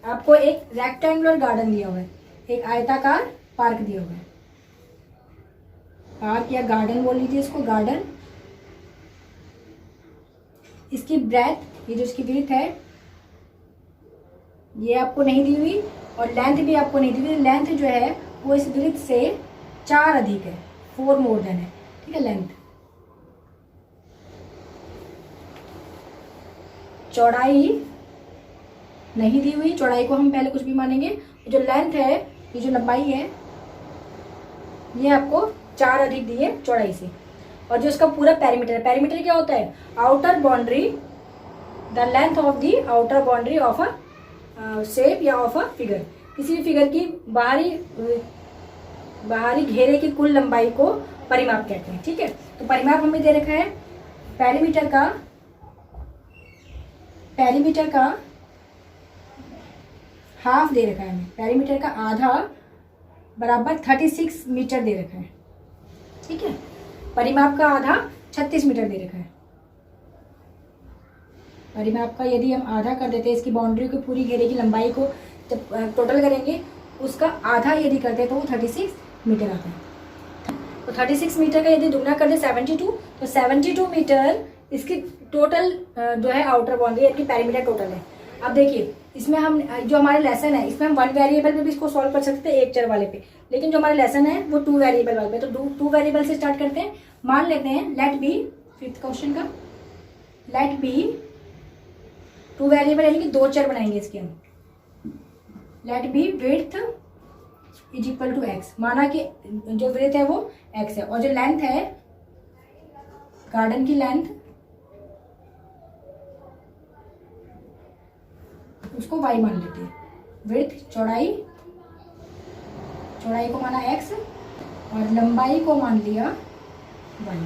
आपको एक रेक्टेंगुलर गार्डन दिया हुआ है, एक आयताकार पार्क दिया हुआ है, पार्क या गार्डन बोल लीजिए इसको, गार्डन। इसकी ब्रेथ, ये जो इसकी विड्थ है, ये आपको नहीं दी हुई और लेंथ भी आपको नहीं दी हुई। लेंथ जो है वो इस विड्थ से 4 अधिक है, 4 मोर देन है, ठीक है। लेंथ, चौड़ाई नहीं दी हुई, चौड़ाई को हम पहले कुछ भी मानेंगे। जो लेंथ है, ये जो लंबाई है, ये आपको 4 अधिक दी है चौड़ाई से। और जो इसका पूरा पेरीमीटर, पेरीमीटर क्या होता है, outer boundary, the length of the outer boundary of a shape या ऑफ अ फिगर, किसी भी फिगर की बाहरी घेरे की कुल लंबाई को परिमाप कहते हैं, ठीक है। तो परिमाप हमें दे रखा है पेरीमीटर का हाफ दे रखा है हमें, पेरीमीटर का आधा बराबर 36 मीटर दे रखा है, ठीक है। परिमाप का आधा 36 मीटर दे रखा है। परिमाप का यदि हम आधा कर देते हैं, इसकी बाउंड्री को, पूरी घेरे की लंबाई को जब टोटल करेंगे, उसका आधा यदि करते हैं तो वो 36 मीटर आता है। तो 36 मीटर का यदि दुगना कर दे 72, तो 72 मीटर इसकी टोटल जो है आउटर बाउंड्री यानी कि पेरीमीटर टोटल है। अब देखिए, इसमें हम जो हमारे लेसन है, इसमें हम 1 वेरिएबल पे भी इसको सॉल्व कर सकते हैं, एक चर वाले पे, लेकिन जो हमारा लेसन है वो 2 वेरिएबल वाले पे। तो 2 वेरिएबल से स्टार्ट करते हैं। मान लेते हैं लेट बी, 5th क्वेश्चन का, लेट बी 2 वेरिएबल यानी कि 2 चर बनाएंगे इसके हम। लेट बी विड्थ = x, माना कि जो विड्थ है वो x है और जो लेंथ है, गार्डन की लेंथ, उसको y मान लेते हैं। विड्थ, चौड़ाई को माना x और लंबाई को मान लिया y।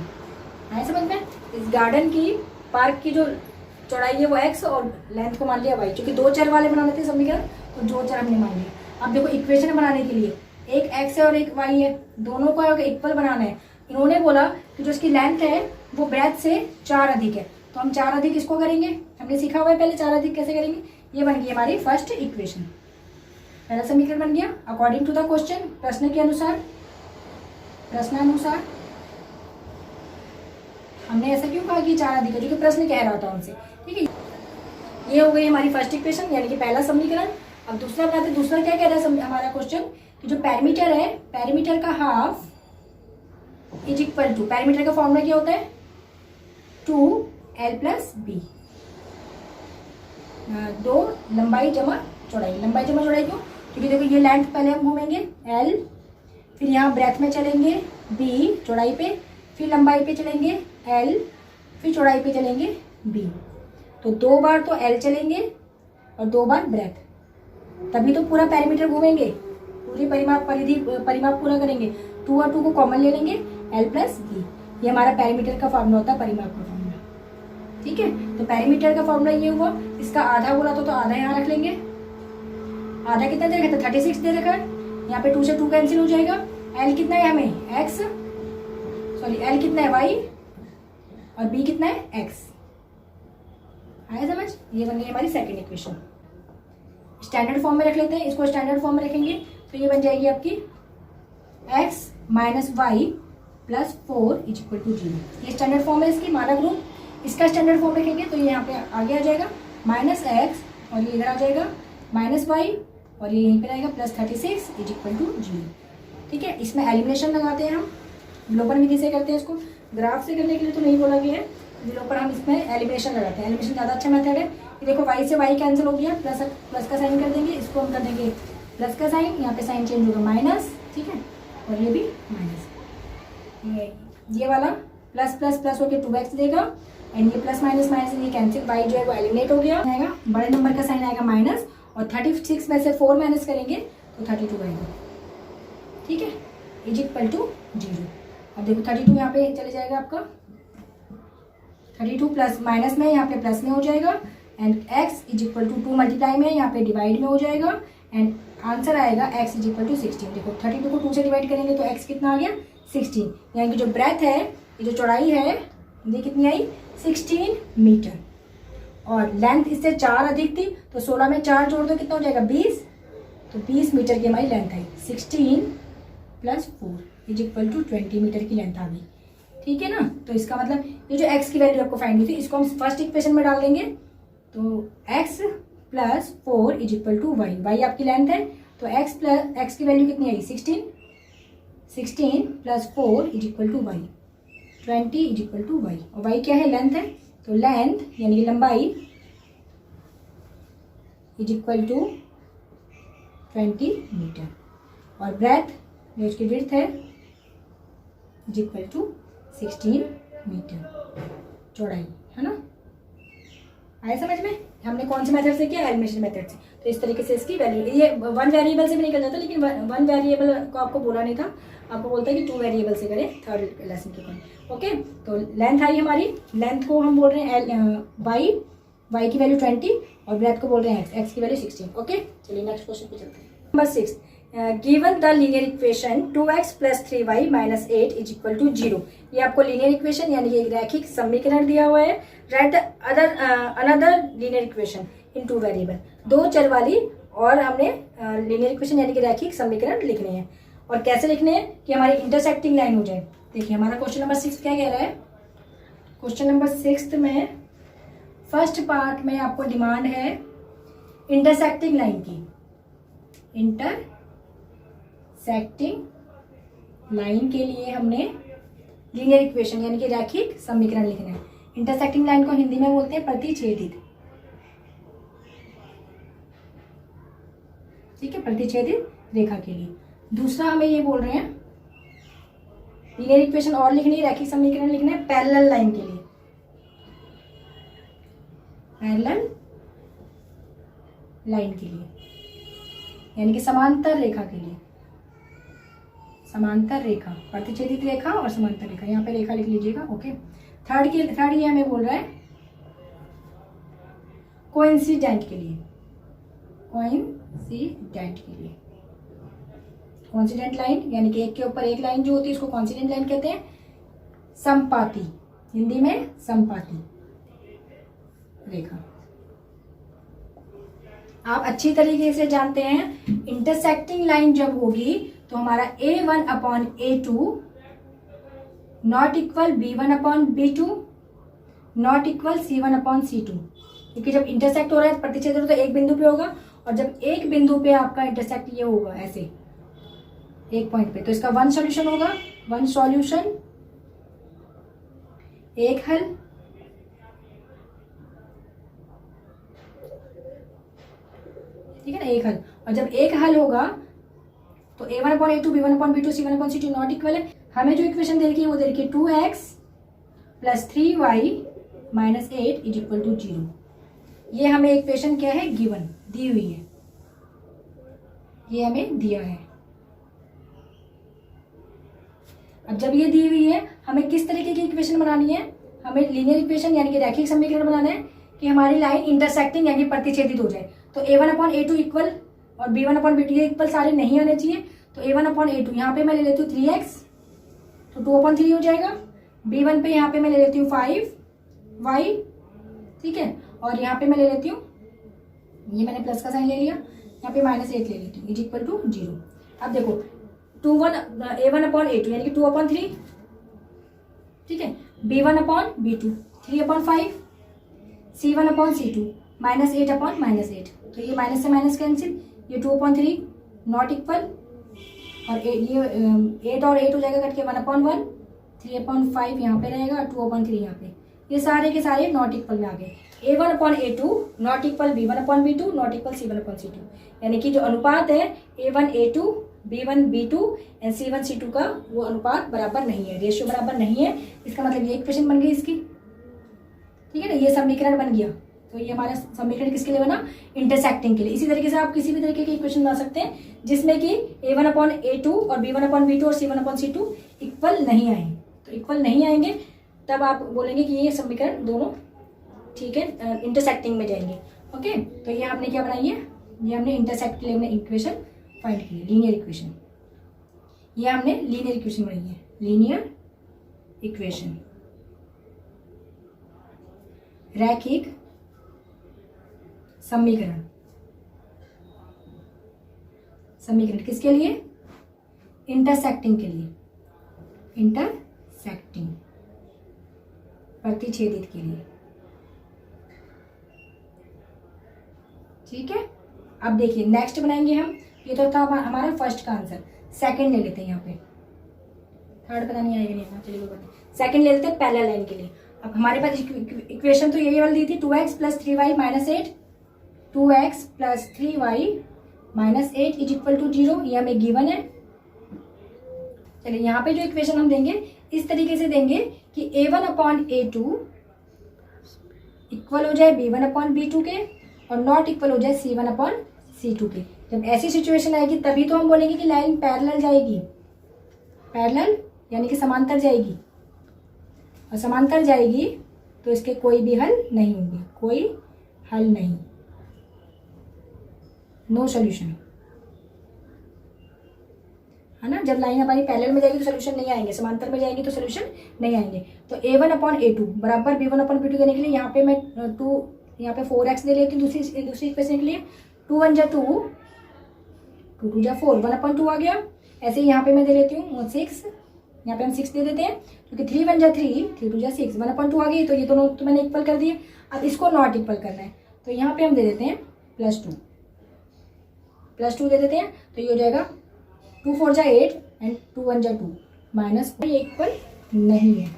आए समझ में? इस गार्डन की, पार्क की जो चौड़ाई है वो x और लेंथ को मान लिया y। क्योंकि 2 चर वाले बनाने थे समीकरण, तो 2 चर हमने मान लिया। अब देखो, इक्वेशन बनाने के लिए एक x है और एक y है, दोनों को अगर इक्वल बनाना है, इन्होंने बोला कि जो इसकी लेंथ है वो ब्रेथ से 4 अधिक है, तो हम 4 अधिक इसको करेंगे। हमने सीखा हुआ है पहले 4 अधिक कैसे करेंगे। ये बन गई हमारी फर्स्ट इक्वेशन, पहला समीकरण बन गया अकॉर्डिंग टू द क्वेश्चन, प्रश्न के अनुसार, प्रश्नानुसार। हमने ऐसा क्यों कहा कि 4 अधिक है, जो कि प्रश्न कह रहा था उनसे, ठीक है। ये हो गई हमारी फर्स्ट इक्वेशन यानी कि पहला समीकरण। अब दूसरा बनाते हैं। दूसरा क्या कह रहा है हमारा क्वेश्चन, कि जो पेरीमीटर है, पेरीमीटर का हाफ = पेरीमीटर का फॉर्मूला क्या होता है, 2l + b। 2 लंबाई जमा चौड़ाई। लंबाई जमा चौड़ाई क्यों? क्योंकि देखो ये लेंथ पहले हम घूमेंगे L, फिर यहाँ ब्रेथ में चलेंगे B चौड़ाई पे, फिर लंबाई पे चलेंगे L, फिर चौड़ाई पे चलेंगे B। तो 2 बार तो L चलेंगे और 2 बार ब्रेथ, तभी तो पूरा पैरामीटर घूमेंगे, पूरी परिमाप पूरा करेंगे। 2 और 2 को कॉमन ले लेंगे, L प्लस B। ये हमारा पैरामीटर का फॉर्मूला होता है, परिमाप का फॉर्मूला। ठीक है, तो पैरामीटर का फॉर्मूला ये हुआ। इसका आधा बोला तो आधा यहाँ रख लेंगे। आधा कितना दे रखा था? 36 दे रखा है। यहाँ पे 2 से 2 कैंसिल हो जाएगा। L कितना है हमें? X, सॉरी L कितना है? Y, और B कितना है? X। आया समझ? ये बन गई हमारी सेकंड इक्वेशन। स्टैंडर्ड फॉर्म में रख लेते हैं इसको। स्टैंडर्ड फॉर्म में रखेंगे तो ये बन जाएगी आपकी x minus y plus 4 is equal to 0। ये स्टैंडर्ड फॉर्म है इसकी, मानक रूप। इसका स्टैंडर्ड फॉर्म रखेंगे तो ये यहाँ पे आगे आ जाएगा माइनस एक्स, और ये इधर आ जाएगा माइनस वाई, और ये यहीं पे आएगा प्लस 36 इज इक्वल टू 0। ठीक है, इसमें एलिमिनेशन लगाते हैं हम। विलोपन विधि से करते हैं इसको, ग्राफ से करने के लिए तो नहीं बोला गया है। विलोपन हम इसमें एलिमिनेशन लगाते हैं। एलिमिनेशन ज़्यादा अच्छा मेथड है। ये देखो y से y कैंसिल हो गया, प्लस का साइन कर देंगे, इसको हम कर देंगे प्लस का साइन, यहाँ पे साइन चेंज होगा माइनस। ठीक है, और ये भी माइनस। ये वाला प्लस प्लस प्लस होकर 2x देगा, एंड ये प्लस माइनस माइनस ये कैंसिल, y जो है वो एलिमिनेट हो गया आएगा। बड़े नंबर का साइन आएगा माइनस, और 36 में से 4 माइनस करेंगे तो 32 आएगा। ठीक है, इज इक्वल टू 0। अब देखो 32 यहाँ पे चले जाएगा आपका, 32 प्लस माइनस में यहाँ पे प्लस में हो जाएगा, and x is equal to 2 multiply में यहाँ पे डिवाइड में हो जाएगा, एंड आंसर आएगा x इज इक्वल टू 16। देखो 32 को 2 से डिवाइड करेंगे तो x कितना आ गया? 16। यानी कि जो ब्रेथ है, ये जो चौड़ाई है, ये कितनी आई? 16 मीटर। और लेंथ इससे 4 अधिक थी, तो 16 में 4 जोड़ दो, कितना हो जाएगा? 20। तो 20 मीटर की हमारी लेंथ आई। 16 plus 4 is equal to 20 metre की लेंथ आ गई। ठीक है ना, तो इसका मतलब ये जो x की वैल्यू आपको फाइंड हुई थी, इसको हम फर्स्ट इक्वेशन में डाल देंगे। तो x plus 4 is equal to y. Y आपकी लेंथ है, तो x की वैल्यू कितनी आई? 16। 16 plus 4 is equal to y, 20 is equal to y. और वाई क्या है? लेंथ है, तो लेंथ यानी कि लंबाई इज इक्वल टू 20 मीटर, और ब्रेथ जो इसकी विड्थ है इज इक्वल टू 16 मीटर चौड़ाई, है ना? आया समझ में? हमने कौन से मेथड से किया? एलिमिनेशन मेथड से। तो इस तरीके से इसकी वैल्यू, ये 1 वेरिएबल से भी निकल जाता, लेकिन 1 वेरिएबल को आपको बोला नहीं था, आपको बोलता है कि 2 वेरिएबल से करें थर्ड लेसन के पॉइंट। ओके, तो लेंथ आई हमारी, लेंथ को हम बोल रहे हैं वाई की वैल्यू 20, और ब्रेथ को बोल रहे हैं एक्स की वैल्यू 16। ओके, चलिए नेक्स्ट क्वेश्चन पे चलते हैं। Number 6, given the linear equation 2x plus 3y minus 8 is equal to 0। ये आपको लीनियर इक्वेशन यानी कि रैखिक समीकरण दिया हुआ है। Right another linear equation in 2 variable, 2 चर वाली, और हमने लीनियर इक्वेशन यानी कि रैखिक समीकरण लिखने हैं। और कैसे लिखने हैं कि हमारी इंटरसेक्टिंग लाइन हो जाए। देखिए हमारा क्वेश्चन नंबर 6 क्या कह रहा है? क्वेश्चन नंबर 6 में फर्स्ट पार्ट में आपको डिमांड है इंटरसेक्टिंग लाइन की। इंटरसेक्टिंग लाइन के लिए हमने लीनियर इक्वेशन यानी कि रैखिक समीकरण लिखना है। इंटरसेक्टिंग लाइन को हिंदी में बोलते हैं प्रतिच्छेदित। ठीक है, प्रतिच्छेदित रेखा के लिए। दूसरा हमें ये बोल रहे हैं लीनियर इक्वेशन और लिखनी है, रैखिक समीकरण लिखना है पैरेलल लाइन के लिए, पैरेलल लाइन के लिए यानी कि समांतर रेखा के लिए। समांतर रेखा, प्रतिच्छेदित रेखा और समांतर रेखा, यहाँ पे रेखा लिख लीजिएगा। ओके, थर्ड ये हमें बोल रहा है कोइंसिडेंट के लिए। कोइंसिडेंट के लिए, कोइंसिडेंट लाइन यानी कि एक के ऊपर एक लाइन जो होती है उसको कोइंसिडेंट लाइन कहते हैं। समपाती, हिंदी में समपाती रेखा। आप अच्छी तरीके से जानते हैं इंटरसेक्टिंग लाइन जब होगी तो हमारा A1/A2 not equal B1/B2 not equal C1/C2, क्योंकि जब इंटरसेक्ट हो रहा है प्रतिच्छेद तो एक बिंदु पे होगा, और जब एक बिंदु पे आपका इंटरसेक्ट ये होगा ऐसे एक पॉइंट पे, तो इसका 1 सॉल्यूशन होगा, 1 सॉल्यूशन, एक हल। ठीक है ना, एक हल। और जब एक हल होगा तो a1/a2 b1/b2 c1/c2 not equal है। हमें जो इक्वेशन दे रखी है वो दे रखी है 2x + 3y - 8 = 0। ये हमें इक्वेशन क्या है, गिवन, दी हुई है, ये हमें दिया है। अब जब ये दी हुई है हमें किस तरीके की इक्वेशन बनानी है, हमें लीनियर इक्वेशन यानी कि रैखिक समीकरण बनाना है कि हमारी लाइन इंटरसेक्टिंग यानी प्रतिच्छेदित हो जाए। तो a1/a2 इक्वल और b1/b2 ये इक्वल सारे नहीं आने चाहिए। तो a1/a2 यहाँ पे मैं ले लेती हूँ 3x, तो 2/3 हो जाएगा। b1 पे यहाँ पे मैं ले लेती हूँ 5y, ठीक है, और यहाँ पे मैं ले लेती हूँ, ये मैंने प्लस का साइन ले लिया, यहाँ पे -8 ले लेती हूँ, = 0। अब देखो a1/a2 यानी कि 2/3, ठीक है, b1/b2 3/5, c1/c2 -8/8। तो ये माइनस से माइनस कैंसिल, ये 2/3 नॉट इक्वल, और ये 8 और 8 हो जाएगा कट के 1/1, 3/5 यहाँ पे रहेगा, 2/3 यहाँ पे, ये सारे के सारे नॉट इक्वल में आ गए। a1/a2 not equal b1/b2 not equal c1/c2, यानी कि जो अनुपात है a1/a2 b1/b2 एंड c1/c2 का वो अनुपात बराबर नहीं है, रेशियो बराबर नहीं है। इसका मतलब ये इक्वेशन बन गई इसकी, ठीक है ना, ये समीकरण बन गया। तो ये हमारा समीकरण किसके लिए बना, इंटरसेक्टिंग के लिए। इसी तरीके से आप किसी भी तरीके की इक्वेशन बना सकते हैं जिसमें कि a1/a2 और b1/b2 और c1/c2 इक्वल नहीं आए। तो इक्वल नहीं आएंगे तब आप बोलेंगे कि ये समीकरण दोनों ठीक है इंटरसेक्टिंग में जाएंगे। ओके, तो ये हमने क्या बनाई है, ये हमने इंटरसेक्ट के लिए हमने इक्वेशन फाइंड की है, लीनियर इक्वेशन। ये हमने लीनियर इक्वेशन बनाई है, लीनियर इक्वेशन, रैखिक समीकरण। समीकरण किसके लिए, इंटरसेक्टिंग के लिए, इंटरसेक्टिंग प्रतिच्छेदित के लिए, ठीक है। अब देखिए नेक्स्ट बनाएंगे हम, ये तो था हमारा फर्स्ट का आंसर। सेकंड ले लेते हैं, यहाँ पे थर्ड पता नहीं आएगा, नहीं चलिए सेकंड ले लेते हैं पैरेलल लाइन के लिए। अब हमारे पास इक्वेशन तो यही वाली दी थी, 2x + 3y - 8, 2x + 3y - 8 = 0, ये हमें गिवन है। चलिए यहाँ पे जो इक्वेशन हम देंगे इस तरीके से देंगे कि a1/a2 इक्वल हो जाए b1/b2 के और नॉट इक्वल हो जाए c1/c2 के। जब ऐसी सिचुएशन आएगी तभी तो हम बोलेंगे कि लाइन पैरेलल जाएगी, पैरेलल यानी कि समांतर जाएगी, और समांतर जाएगी तो इसके कोई भी हल नहीं होंगे, कोई हल नहीं, नो सॉल्यूशन, है ना। जब लाइन हमारी पैरेलल में जाएगी तो सोल्यूशन नहीं आएंगे, समांतर में जाएंगी तो सोल्यूशन नहीं आएंगे। तो a1/a2 बराबर b1/b2 देने के लिए यहाँ पे मैं 2, यहाँ पे 4x दे लेती हूँ दूसरी इक्वेशन के लिए। 2 1 जा 2, 2 2 जा 4, 1/2 आ गया। ऐसे ही यहाँ पे मैं दे लेती हूँ 6, यहाँ पे हम 6 दे देते हैं क्योंकि 3 1 जा 3, 3 2 जा 6, 1/2 आ गई। तो ये दोनों तो मैंने इक्वल कर दिए। अब इसको नॉट इक्वल करना है तो यहाँ पे हम दे देते हैं +2 दे देते हैं। तो ये हो जाएगा 2 4 जा 8 एंड 2 1 जा 2 माइनस, ये इक्वल नहीं है।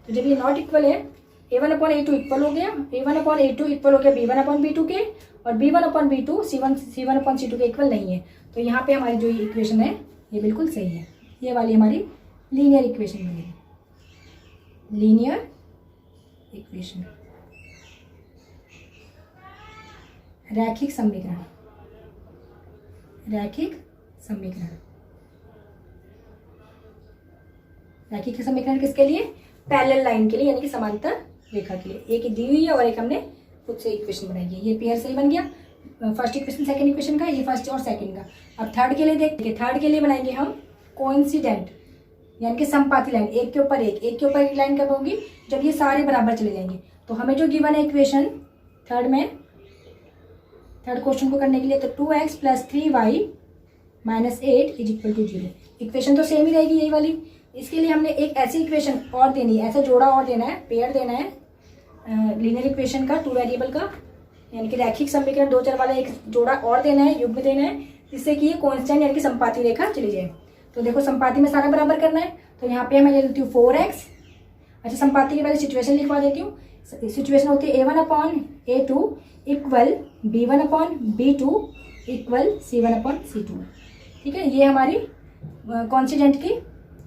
तो जब ये नॉट इक्वल है a1/a2 इक्वल हो गया, a1/a2 इक्वल हो गया b1/b2 के, और b1/b2 c1/c2 के इक्वल नहीं है। तो यहाँ पे हमारी जो इक्वेशन है ये बिल्कुल सही है, ये वाली हमारी लीनियर इक्वेशन बनेगी, लीनियर इक्वेशन, रैखिक समीकरण, रैखिक समीकरण। रैखिक समीकरण किसके लिए, पैरेलल लाइन के लिए यानी कि समांतर रेखा के लिए। एक दी हुई है और एक हमने खुद से इक्वेशन बनाई है। ये पेयर से ही बन गया फर्स्ट इक्वेशन सेकंड इक्वेशन का, ये फर्स्ट और सेकंड का। अब थर्ड के लिए देखिए, थर्ड के लिए बनाएंगे हम कोइंसिडेंट यानी कि समपाती लाइन, एक के ऊपर एक लाइन कब होगी, जब ये सारे बराबर चले जाएंगे। तो हमें जो गिवन है इक्वेशन थर्ड में, थर्ड क्वेश्चन को करने के लिए, तो 2x + 3y - 8 = 0। इक्वेशन तो सेम ही रहेगी यही वाली। इसके लिए हमने एक ऐसी इक्वेशन और देनी है, ऐसा जोड़ा और देना है, पेयर देना है लीनियर इक्वेशन का, 2 वेरिएबल का, यानी कि रैखिक समीकरण 2 चर वाला एक जोड़ा और देना है, युग्म देना है, जिससे कि ये कॉन्स्टेंट यानी कि संपाती रेखा चली जाए। तो देखो संपाती में सारा बराबर करना है। तो यहाँ पे मैं ले लेती हूँ 4x। अच्छा, संपाती के पहले सिचुएशन लिखवा देती हूँ। सिचुएशन होती है a1/a2 equal b1/b2 equal C1/C2। ठीक है, ये हमारी कॉन्सिडेंट की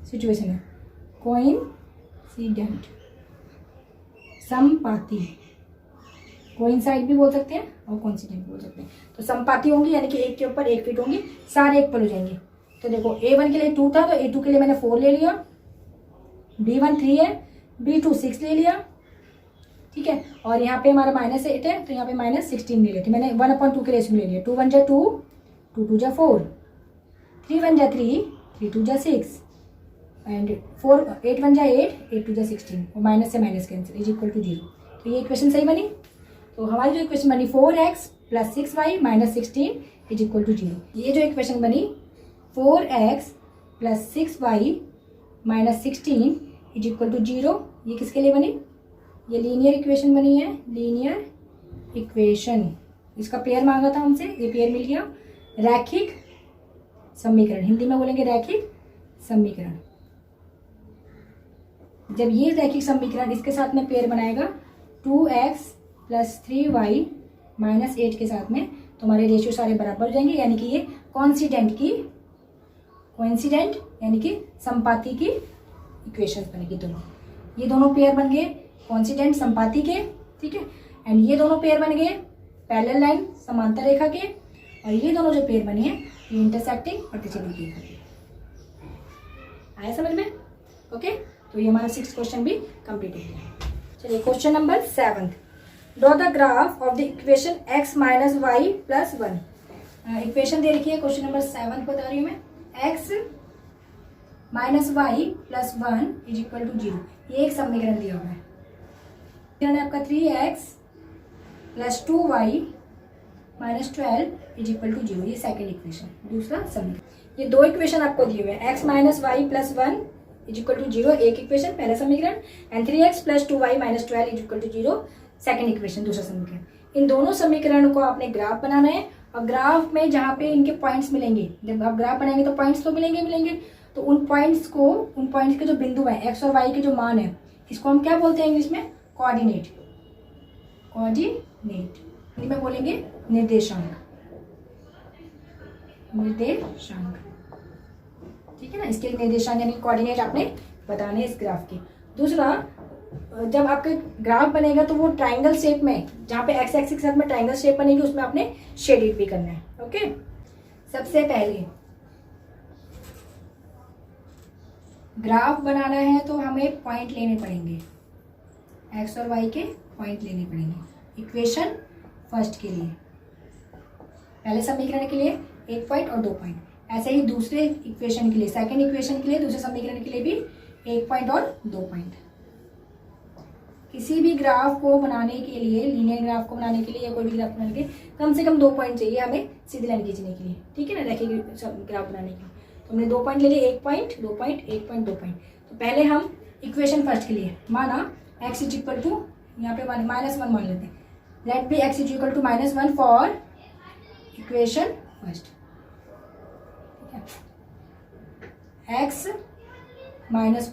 सिचुएशन है, कोइंसिडेंट समपाती, कोइंसाइड भी बोल सकते हैं और कॉन्सिडेंट भी बोल सकते हैं। तो समपाती होंगी यानी कि एक के ऊपर एक फिट होंगी, सारे एक पर हो जाएंगे। तो देखो A1 के लिए 2 था तो A2 के लिए मैंने 4 ले लिया, B1 3 है, B2 6 ले लिया। ठीक है, और यहाँ पे हमारा -8 है तो यहाँ पे -16 ले लेते, मैंने 1/2 के लिए इसमें ले लिया। 2 1 जा 2, 2 2 जा 4, 3 1 जा 3, 3 2 जा 6 एंड 8 1 जा 8, 8 2 जा 16 और माइनस से minus cancel is equal to 0। तो ये इक्वेशन सही बनी। तो हमारी जो इक्वेशन बनी 4x + 6y - 16 is equal to 0। ये जो इक्वेशन बनी 4x + 6y - 16 is equal to 0, ये किसके लिए बनी? ये लीनियर इक्वेशन बनी है, लीनियर इक्वेशन। इसका पेयर मांगा था हमसे, ये पेयर मिल गया। रैखिक समीकरण, हिंदी में बोलेंगे रैखिक समीकरण। जब ये रैखिक समीकरण इसके साथ में पेयर बनाएगा 2x + 3y - 8 के साथ में, तो हमारे रेशियो सारे बराबर हो जाएंगे, यानी कि ये कोइंसिडेंट यानी कि संपाती की इक्वेशंस बनेगी दोनों। ये दोनों पेयर बन गए कोइंसिडेंट संपाती के। ठीक है, एंड ये दोनों पेयर बन गए पैरेलल लाइन समांतर रेखा के, और ये दोनों जो पेयर बने हैं ये इंटरसेक्टिंग और प्रतिच्छेदी रेखा के। आया समझ में? ओके, तो ये हमारा 6th क्वेश्चन भी कंप्लीट हो गया। चलिए question number 7, draw the graph of the equation x - y + 1। Equation दे रखी है, क्वेश्चन नंबर 7 बता रही हूँ मैं। x - y + 1 is equal to 0, ये एक समीकरण दिया हुआ है। समीकरण है आपका 3x + 2y - 12 is equal to 0, ये सेकेंड इक्वेशन, दूसरा समीकरण। ये दो इक्वेशन आपको दिए हुए हैं, x - y + 1 is equal to 0 एक इक्वेशन पहला समीकरण, and 3x + 2y - 12 is equal to 0 second equation दूसरा समीकरण। इन दोनों समीकरणों को आपने ग्राफ बनाना है, और ग्राफ में जहाँ पे इनके पॉइंट्स मिलेंगे, जब आप ग्राफ बनाएंगे तो पॉइंट्स तो मिलेंगे, तो उन पॉइंट्स के जो बिंदु हैं x और y के जो मान है, इसको हम क्या बोलते हैं इंग्लिश में? कोऑर्डिनेट। हिंदी में बोलेंगे निर्देशांक। ठीक है ना, इसके लिए निर्देशांक यानी कोऑर्डिनेट आपने बताने इस ग्राफ के। दूसरा, जब आपका ग्राफ बनेगा तो वो ट्राइंगल शेप में, जहाँ पे एक्स एक्सिस के साथ में ट्राइंगल शेप बनेगी, उसमें आपने शेडेड भी करना है। ओके, सबसे पहले ग्राफ बनाना है तो हमें पॉइंट लेने पड़ेंगे, एक्स और वाई के पॉइंट लेने पड़ेंगे। इक्वेशन फर्स्ट के लिए, पहले समीकरण के लिए 1 पॉइंट और 2 पॉइंट, ऐसे ही दूसरे इक्वेशन के लिए, सेकेंड इक्वेशन के लिए, दूसरे समीकरण के लिए भी 1 पॉइंट और 2 पॉइंट। किसी भी ग्राफ को बनाने के लिए, लीनियर ग्राफ को बनाने के लिए या कोई भी ग्राफ बनाने के लिए कम से कम 2 पॉइंट चाहिए हमें सीधी लाइन खींचने के लिए। ठीक है ना, रैखिक ग्राफ बनाने के लिए। तो हमने 2 पॉइंट ले लिए, 1 पॉइंट, 2 पॉइंट, 1 पॉइंट, 2 पॉइंट। तो पहले हम इक्वेशन फर्स्ट के लिए माना x इज इक्वल टू, यहाँ पे -1 मान लेते हैं। Let be x is equal to -1 for equation first. x - y +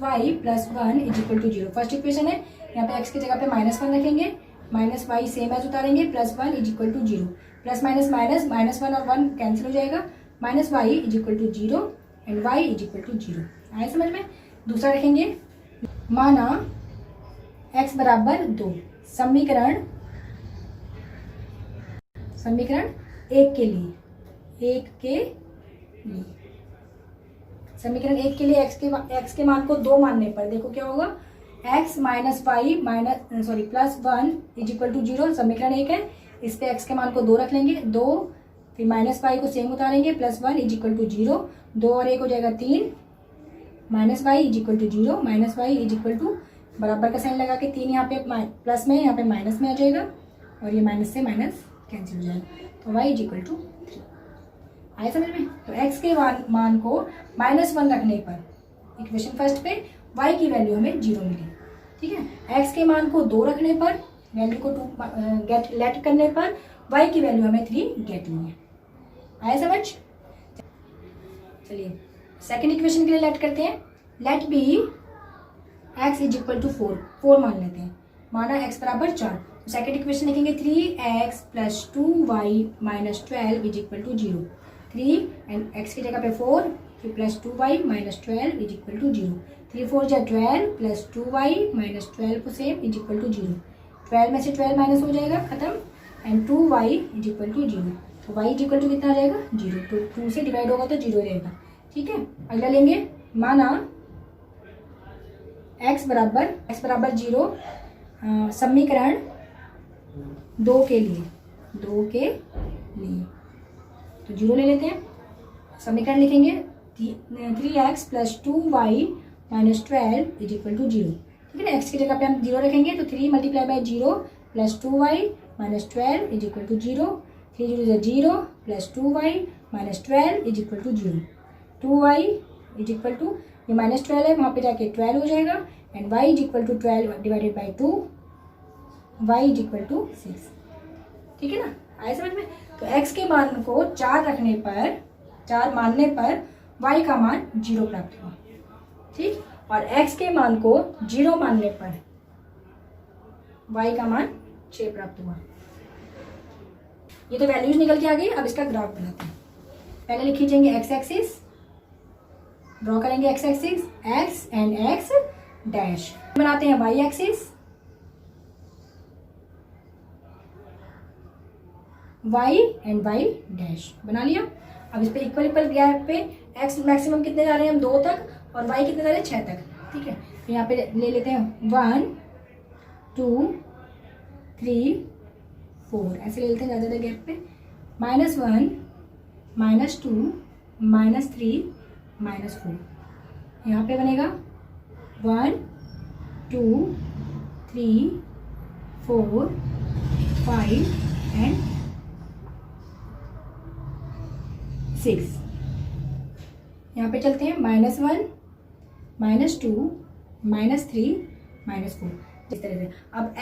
1 is equal to 0 first equation है। यहाँ पे x की जगह पे -1 रखेंगे, -y सेम एज उतारेंगे, +1 is equal to 0, plus minus minus -1 और 1 कैंसिल हो जाएगा, -y is equal to 0 and y is equal to 0। आए समझ में? दूसरा रखेंगे, माना x बराबर 2, समीकरण 1 के लिए, समीकरण 1 के लिए x के मान को 2 मानने पर देखो क्या होगा, x - y +1 is equal to 0, समीकरण 1 है। इस पे x के मान को 2 रख लेंगे, 2, फिर -y को सेम उतारेंगे, +1 इज इक्वल टू 0, 2 और 1 हो जाएगा 3, -y is equal to 0, -y is equal to बराबर का साइन लगा के 3 यहाँ पे प्लस में, यहाँ पे माइनस में आ जाएगा, और ये माइनस से माइनस कैंसिल हो जाएगा, तो y इज इक्वल टू 3। आए समझ में? तो x के मान को -1 रखने पर इक्वेशन फर्स्ट पे y की वैल्यू हमें 0 मिली। ठीक है, x के मान को 2 रखने पर, वैल्यू को 2 लेट करने पर y की वैल्यू हमें 3 गेट हुई है। आए समझ? चलिए सेकेंड इक्वेशन के लिए लेट करते हैं। Let be x is equal to 4 मान लेते हैं। माना x बराबर 4, सेकेंड इक्वेशन लिखेंगे 3x plus 2y minus 12 is equal to 0। 3 and x की जगह पे 4 फिर plus 2y minus 12 is equal to 0। 3 4 जा 12 plus 2y minus 12 same is equal to 0। 12 में से 12 माइनस हो जाएगा खत्म and 2y is equal to 0। तो y इज इक्वल टू कितना आ जाएगा 0। तो 2 से डिवाइड होगा तो 0 रहेगा। ठीक है, अगला लेंगे माना x बराबर 0 समीकरण 2 के लिए तो 0 ले लेते हैं। समीकरण लिखेंगे 3x plus 2y minus 12 is equal to 0। ठीक है ना, x की जगह पे हम 0 रखेंगे तो 3 multiply by 0 plus 2y minus 12 is equal to 0। 3 0 0 plus 2y minus 12 is equal to 0। 2y is equal to ये माइनस 12 है, वहाँ पे जाके 12 हो जाएगा and y is equal to 12 divided by 2, y is equal to 6। ठीक है ना, आए समझ में। तो x के मान को 4 मानने पर y का मान 0 प्राप्त हुआ। ठीक, और x के मान को 0 मानने पर y का मान 6 प्राप्त हुआ। ये तो वैल्यूज निकल के आ गई। अब इसका ग्राफ बनाते हैं। पहले लिख खींचेंगे x एक्सिस, ड्रॉ करेंगे x axis, x and x dash. बनाते हैं y axis, y and y dash बना लिया। अब इस पे इक्वल गैप पे x मैक्सिमम कितने जा रहे हैं हम 2 तक और y कितने जा रहे हैं 6 तक। ठीक है, तो यहाँ पे ले लेते हैं 1 2 3 4 ऐसे ले लेते हैं ज़्यादा गैप पे। -1 -2 -3 -4 यहाँ पे बनेगा 1 2 3 4 5 एंड 6। यहाँ पे चलते हैं -1 -2 -3 -4 इस तरह से। अब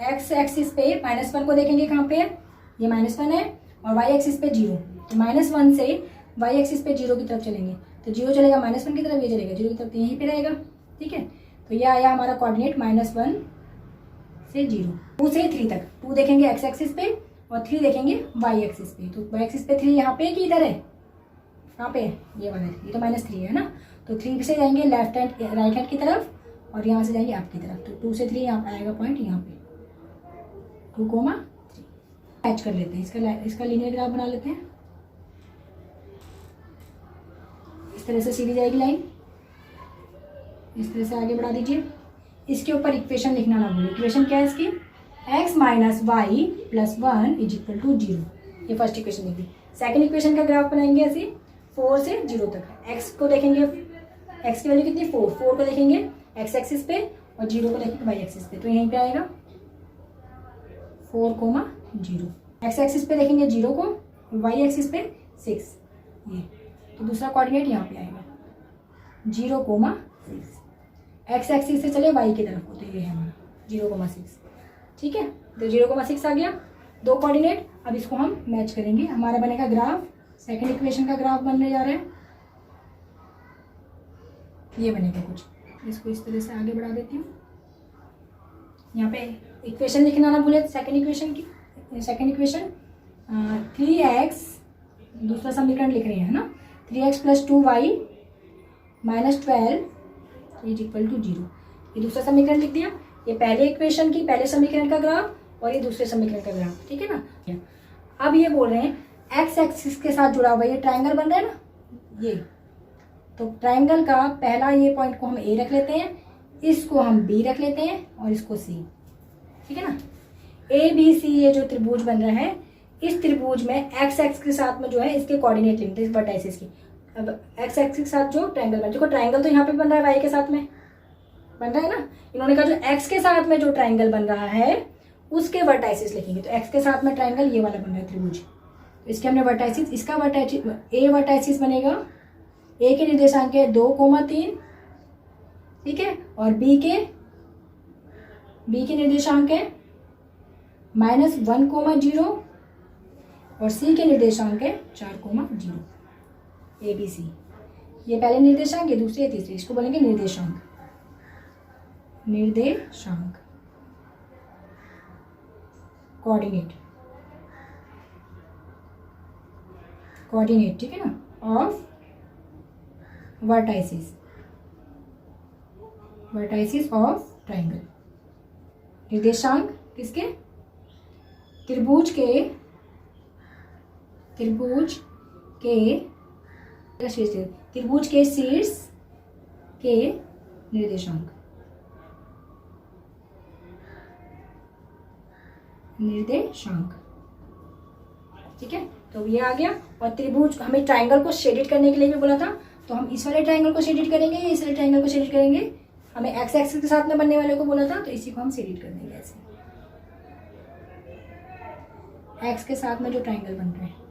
x एक्सिस पे -1 को देखेंगे कहाँ पे, ये -1 है और y एक्सिस पे 0। तो -1 से y एक्सिस पे 0 की तरफ चलेंगे तो 0 चलेगा -1 की तरफ, ये चलेगा 0 की तरफ, तो यहीं पे रहेगा। ठीक है, तो ये आया हमारा कोऑर्डिनेट -1 से 0। 2 से 3 तक, 2 देखेंगे x एक्सिस पे और 3 देखेंगे y एक्सिस पे। तो y एक्सिस पे 3 यहाँ पे कि इधर है, कहाँ पे ये वाला है, ये तो -3 है ना। तो 3 से जाएंगे लेफ्ट हैंड राइट हैंड की तरफ और यहाँ से जाएंगे आपकी तरफ। तो 2 से 3 यहाँ पे आएगा पॉइंट, यहाँ पे 2, 3 मैच कर लेते हैं। इसका लीनियर ग्राफ बना लेते हैं। इस तरह से सीधी जाएगी लाइन, इस तरह से आगे बढ़ा दीजिए। इसके ऊपर इक्वेशन लिखना ना भूलिए। इक्वेशन क्या है इसकी, x minus y plus 1 is equal to 0। ये फर्स्ट इक्वेशन लिख दी। सेकेंड इक्वेशन का ग्राफ बनाएंगे ऐसे 4 से 0 तक। x को देखेंगे, x की वैल्यू कितनी 4 को देखेंगे x एक्सिस पे और 0 को देखेंगे y एक्सिस पे। तो यहीं पे आएगा 4, 0। x एक्सिस पे देखेंगे 0 को, y एक्सिस पे 6। ये तो दूसरा कोऑर्डिनेट यहाँ पे आएगा 0, 6। x एक्सिस से चले y की तरफ, तो ये है हमारा 0,6। ठीक है, तो 0,6 आ गया, 2 कोऑर्डिनेट। अब इसको हम मैच करेंगे, हमारा बनेगा ग्राफ। सेकंड इक्वेशन का ग्राफ बनने जा रहा है, ये बनेगा कुछ। इसको इस तरह से आगे बढ़ा देती हूँ। यहाँ पे इक्वेशन लिखना ना भूले, सेकंड इक्वेशन 3x, दूसरा समीकरण लिख रहे हैं ना, 3x plus 2y minus 12 is equal to 0। ये दूसरा समीकरण लिख दिया। ये पहले इक्वेशन की पहले समीकरण का ग्राफ और ये दूसरे समीकरण का ग्राफ। ठीक है ना। अब ये बोल रहे हैं x एक्सिस के साथ जुड़ा हुआ ये ट्राइंगल बन रहा है ना, ये तो ट्राइंगल का पहला ये पॉइंट को हम A रख लेते हैं, इसको हम B रख लेते हैं और इसको C। ठीक है ना। ABC ये जो त्रिभुज बन रहा है, इस त्रिभुज में x एक्सिस के साथ में जो है इसके कोऑर्डिनेट लिखते हैं, इस वर्टाइसिस की। अब x एक्सिस के साथ जो ट्राइंगल बन, देखो ट्राइंगल तो यहाँ पे बन रहा है y के साथ में बन रहा है ना। इन्होंने कहा जो x के साथ में जो ट्राइंगल बन रहा है उसके वर्टाइसिस लिखेंगे। तो x के साथ में ट्राइंगल ये वाला बन रहा है त्रिभुज, तो इसके हमने वर्टाइसिस, इसका वर्टाइसिस A वर्टाइसिस बनेगा, A के निर्देशांक है 2, 3। ठीक है, और B के निर्देशांक है -1, 0 और C के निर्देशांक है 4, 0। ABC ये पहले निर्देशांक, ये दूसरे, तीसरे, इसको बोलेंगे निर्देशांक। कोऑर्डिनेट, ठीक है ना, ऑफ वर्टाइसिस ऑफ ट्राइंगल। निर्देशांक किसके? त्रिभुज के शीर्ष के निर्देशांक, ठीक है। तो ये आ गया। और त्रिभुज, हमें ट्राइंगल को शेडिड करने के लिए भी बोला था, तो हम इस वाले ट्राइंगल को शेडिड करेंगे या इस वाले ट्राइंगल को शेडिड करेंगे? हमें एक्स एक्सिस के साथ में बनने वाले को बोला था, तो इसी को हम शेडिड कर देंगे ऐसे, एक्स के साथ में जो ट्राइंगल बन रहे हैं।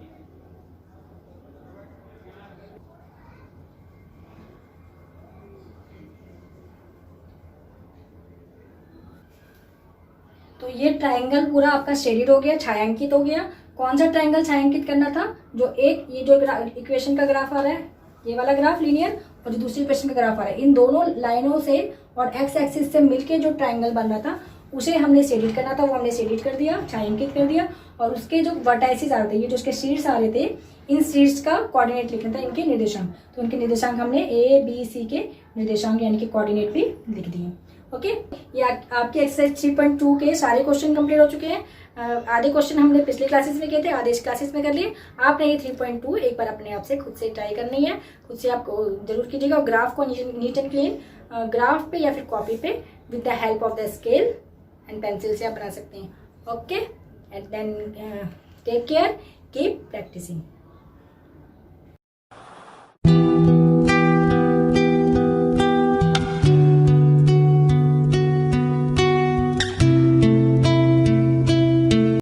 तो ये ट्राइंगल पूरा आपका शेडिड हो गया, छायांकित हो गया। कौन सा ट्राइंगल छायांकित करना था? जो एक ये जो इक्वेशन का ग्राफ आ रहा है, ये वाला ग्राफ लीनियर, और जो दूसरी इक्वेशन का ग्राफ आ रहा है, इन दोनों लाइनों से और एक्स एक्सिस से मिलके जो ट्राइंगल बन रहा था उसे हमने शेडिड करना था, वो हमने शेडिड कर दिया, छायांकित कर दिया। और उसके जो वर्टाइसिस आ रहे थे, ये जो उसके शीर्ष आ रहे थे, इन शीर्ष का कोऑर्डिनेट लिखना था, इनके निर्देशांक। तो उनके निर्देशांक हमने ए बी सी के निर्देशांक यानी कि कोऑर्डिनेट भी लिख दिए। ओके, ये आपके एक्सरसाइज 3.2 के सारे क्वेश्चन कंप्लीट हो चुके हैं। आधे क्वेश्चन हमने पिछले क्लासेस में किए थे, आधे इस क्लासेस में कर लिए। आपने ये 3.2 एक बार अपने आप से खुद से ट्राई करनी है, खुद से आप जरूर कीजिएगा। और ग्राफ को नीट एंड क्लीन ग्राफ पे या फिर कॉपी पे with the help of the scale and pencil से आप बना सकते हैं। Okay, and then take care, keep practising.